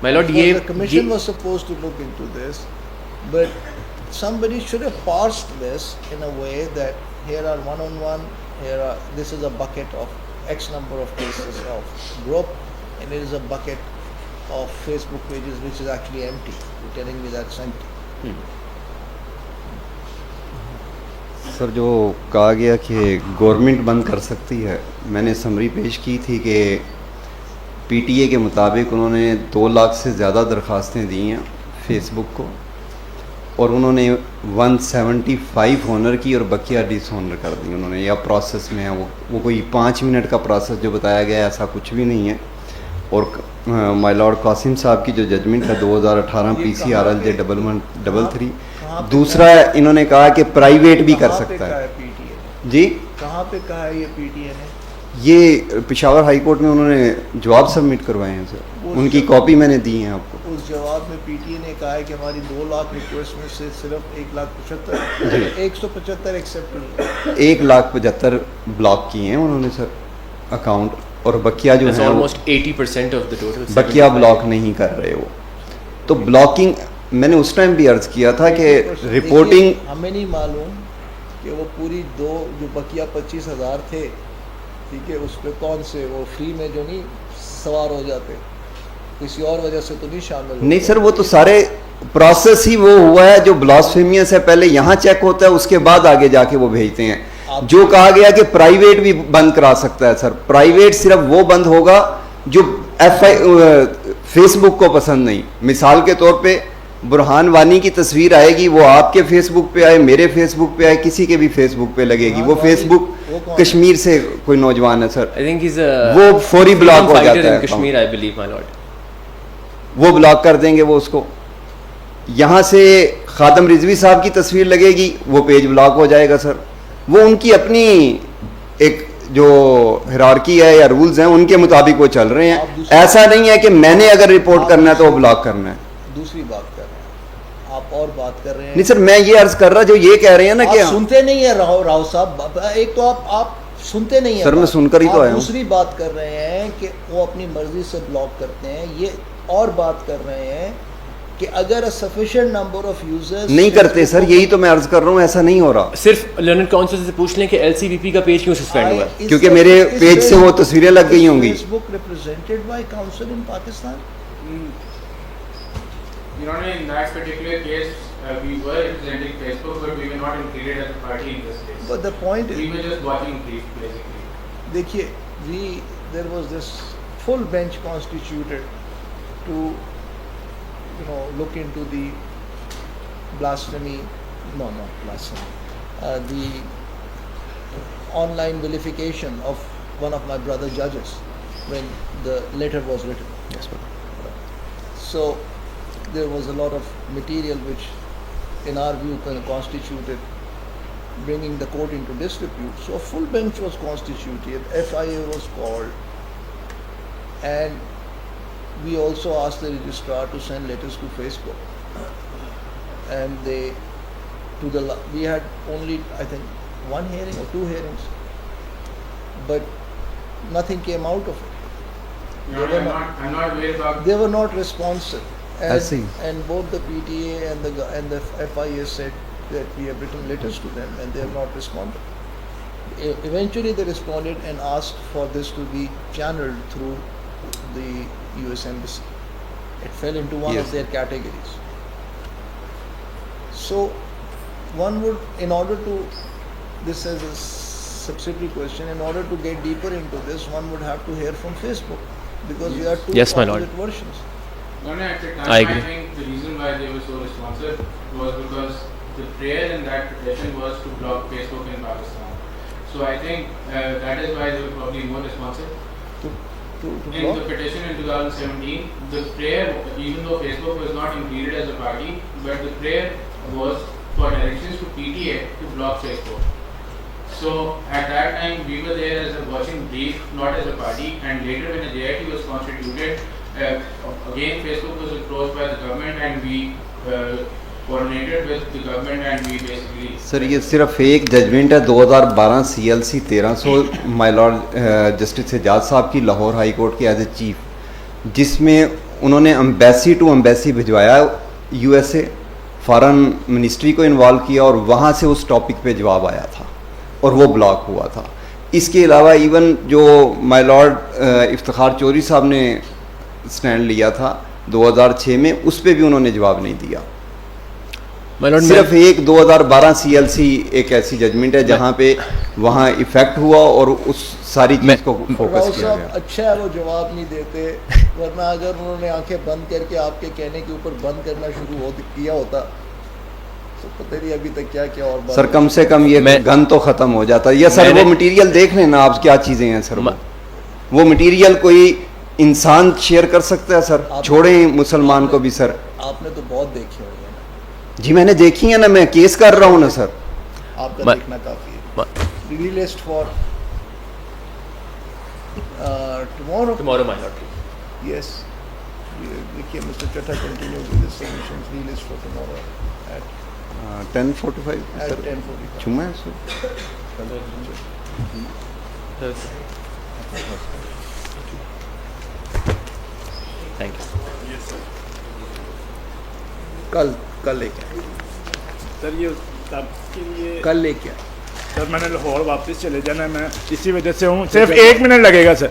A: My lord,
B: well,
A: ye,
B: the commission was supposed to look into this, but somebody should have parsed this in a way that here are one-on-one, this is a bucket of X number of cases of group, and it is a bucket of Facebook pages which is actually empty. You're telling me that's empty.
D: Sir जो कहा गया कि government बंद कर सकती है, मैंने summary पेश की थी कि पीटीए के मुताबिक उन्होंने 2 लाख से ज़्यादा दरख्वास्तें दी हैं फेसबुक को, और उन्होंने 175 ऑनर की और बकिया डिसऑनर कर दी उन्होंने, या प्रोसेस में है वो कोई 5 मिनट का प्रोसेस जो बताया गया ऐसा कुछ भी नहीं है। और माय लॉर्ड कासिम साहब की जो जजमेंट है 2018 PCRLJ 1133, दूसरा इन्होंने कहा कि प्राइवेट भी कर सकता है।
B: PTA
D: जी
B: कहाँ पे कहा है ये PTA ने?
D: ये पेशावर हाई कोर्ट में उन्होंने जवाब सबमिट करवाए हैं सर, उनकी कॉपी मैंने दी है आपको।
B: उस जवाब में PTA ने कहा है कि हमारी 2 लाख रिक्वेस्ट में से सिर्फ 175 एक्सेप्ट हुई।
D: 1,75,000 ब्लॉक किए हैं उन्होंने सर अकाउंट, और बकिया जो
A: That's
D: है वो
A: almost 80% of the total.
D: Bakiya
A: 75.
D: Block नहीं कर रहे वो। तो ब्लॉकिंग मैंने उस टाइम भी अर्ज किया था कि रिपोर्टिंग,
B: देखिए, हमें नहीं मालूम कि वो पूरी जो बकिया 25,000 थे, ठीक है, उस पर कौन से वो फ्री में जो नहीं सवार हो जाते, किसी और वजह से तो नहीं शामिल
D: नहीं सर, वो तो सारे प्रोसेस ही वो हुआ है जो ब्लास्फेमियस है, पहले यहाँ चेक होता है उसके बाद आगे जाके वो भेजते हैं। जो कहा गया कि प्राइवेट भी बंद करा सकता है सर, प्राइवेट सिर्फ वो बंद होगा जो फेसबुक को पसंद नहीं। मिसाल के तौर पे बुरहान वानी की तस्वीर आएगी, वो आपके फेसबुक पे आए, मेरे फेसबुक पे आए, किसी के भी फेसबुक पे लगेगी, वो फेसबुक कश्मीर से कोई नौजवान है sir,
A: I think he's a
D: वो फौरी ब्लॉक हो
A: fighter
D: जाता
A: in
D: है
A: Kashmir, I believe, my lord.
D: वो ब्लॉक कर देंगे वो उसको। यहाँ से खादम रिजवी साहब की तस्वीर लगेगी, वो पेज ब्लॉक हो जाएगा सर। वो उनकी अपनी एक जो हिरार्की है या रूल्स हैं उनके मुताबिक वो चल रहे हैं। ऐसा नहीं है कि मैंने अगर रिपोर्ट करना है तो वो ब्लॉक करना है।
B: दूसरी बात कर रहे हैं आप, और बात कर रहे हैं।
D: नहीं सर, मैं ये अर्ज कर रहा जो ये कह रहे हैं ना कि
B: आप सुनते नहीं है राव साहब, एक तो आप सुनते नहीं है
D: सर, मैं सुनकर ही तो आया हूँ।
B: दूसरी बात कर रहे हैं कि वो अपनी मर्जी से ब्लॉक करते हैं, ये और बात कर रहे हैं कि अगर सफिशिएंट नंबर ऑफ यूजर्स
D: नहीं करते सर, यही तो मैं अर्ज कर रहा हूँ, ऐसा नहीं हो रहा।
A: सिर्फ लर्नर काउंसिल से पूछ लें कि LCVP का पेज क्यों सस्पेंड हुआ है?
D: क्योंकि मेरे पेज से वो तस्वीरें लग गई होंगी।
B: Facebook represented by council in Pakistan.
H: You know, in that particular case, we were representing Facebook, but we were not included as a party in this case.
B: But the point
H: We
B: is,
H: were just watching brief, basically.
B: देखिए, there was this full bench constituted to look into the blasphemy, not blasphemy, the online vilification of one of my brother judges when the letter was written.
A: Yes, ma'am.
B: So there was a lot of material which in our view kind of constituted bringing the court into disrepute. So a full bench was constituted, FIA was called, and we also asked the registrar to send letters to Facebook, and we had only I think 1 hearing or 2 hearings, but nothing came out of it.
H: No, I'm not aware about.
B: They were not responsive,
D: I see.
B: and both the PTA and the FIA said that we have written letters to them and they have not responded. Eventually they responded and asked for this to be channeled through the US Embassy. It fell into one
D: Yes.
B: of their categories. So one would, in order to this is a subsidiary question. In order to get deeper into this, one would have to hear from Facebook, because we are two
A: Yes, my lord.
B: opposite versions.
H: No, no, at the time,
A: I agree.
H: think the reason why they were so responsive was because the prayer in that petition was to block Facebook in Pakistan. So I think that is why they were probably more responsive.
B: To
H: In
B: block?
H: the petition in 2017, the prayer, even though Facebook was not included as a party, but the prayer was for directions to PTA to block Facebook. So at that time, we were there as a watching brief, not as a party, and later when the JIT was constituted, again Facebook was approached by the government and we coordinated with the government and we basically...
D: sir یہ صرف ایک judgment ہے 2012 CLC 1300 my lord justice Ijaz صاحب کی Lahore high court کے as a chief, جس میں انہوں نے امبیسی ٹو امبیسی بھجوایا USA، فارن منسٹری کو انوالو کیا اور وہاں سے اس ٹاپک پہ جواب آیا تھا اور وہ بلاک ہوا تھا. اس کے علاوہ ایون جو مائی لارڈ افتخار چوری صاحب نے سٹینڈ لیا تھا 2006 میں، اس پہ بھی انہوں نے جواب نہیں دیا. صرف ایک 2012 CLC ایک ایسی ججمنٹ ہے جہاں پہ وہاں ایفیکٹ ہوا اور اس ساری چیز کو فوکس
B: راؤ
D: کیا
B: صاحب
D: گیا.
B: اچھا ہے وہ جواب نہیں دیتے، ورنہ اگر انہوں نے آنکھیں بند کر کے آپ کے کہنے کے اوپر بند کرنا شروع کیا ہوتا تو پتہ نہیں ابھی تک کیا کیا اور بات.
D: سر کم سے کم یہ گن تو ختم ہو جاتا. یا سر وہ مٹیریل دیکھ لیں نا آپ، کیا چیزیں ہیں سر. وہ مٹیریل کوئی انسان شیئر کر سکتا ہے سر؟ چھوڑیں مسلمان کو بھی. سر
B: آپ نے تو بہت دیکھی ہوئی ہے نا.
D: جی میں نے دیکھی ہیں نا، میں کیس کر رہا ہوں نا سر.
B: آپ کا دیکھنا کافی ہے. Relist for
A: tomorrow my lord.
B: Yes دیکھیے mister Chattha continue with this submissions. Relist for tomorrow at
D: 10:45
B: at
D: sir
B: 10:45.
D: چھوما ہے سر.
A: Thank you.
B: کل لے کے آئے.
F: سر یہ تب کے لیے
B: کل لے کے آئے.
F: سر میں نے لاہور واپس چلے جانا ہے، میں اسی وجہ سے ہوں. صرف 1 منٹ لگے گا سر،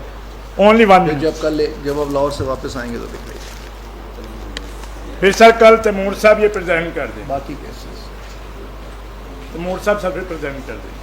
F: اونلی 1 منٹ.
B: جب آپ لاہور سے واپس آئیں گے تو دیکھ لیجیے.
F: پھر سر کل تیمور صاحب یہ پریزنٹ کر دیں.
B: باقی کیسز
F: تیمور صاحب سب پریزنٹ کر دیں.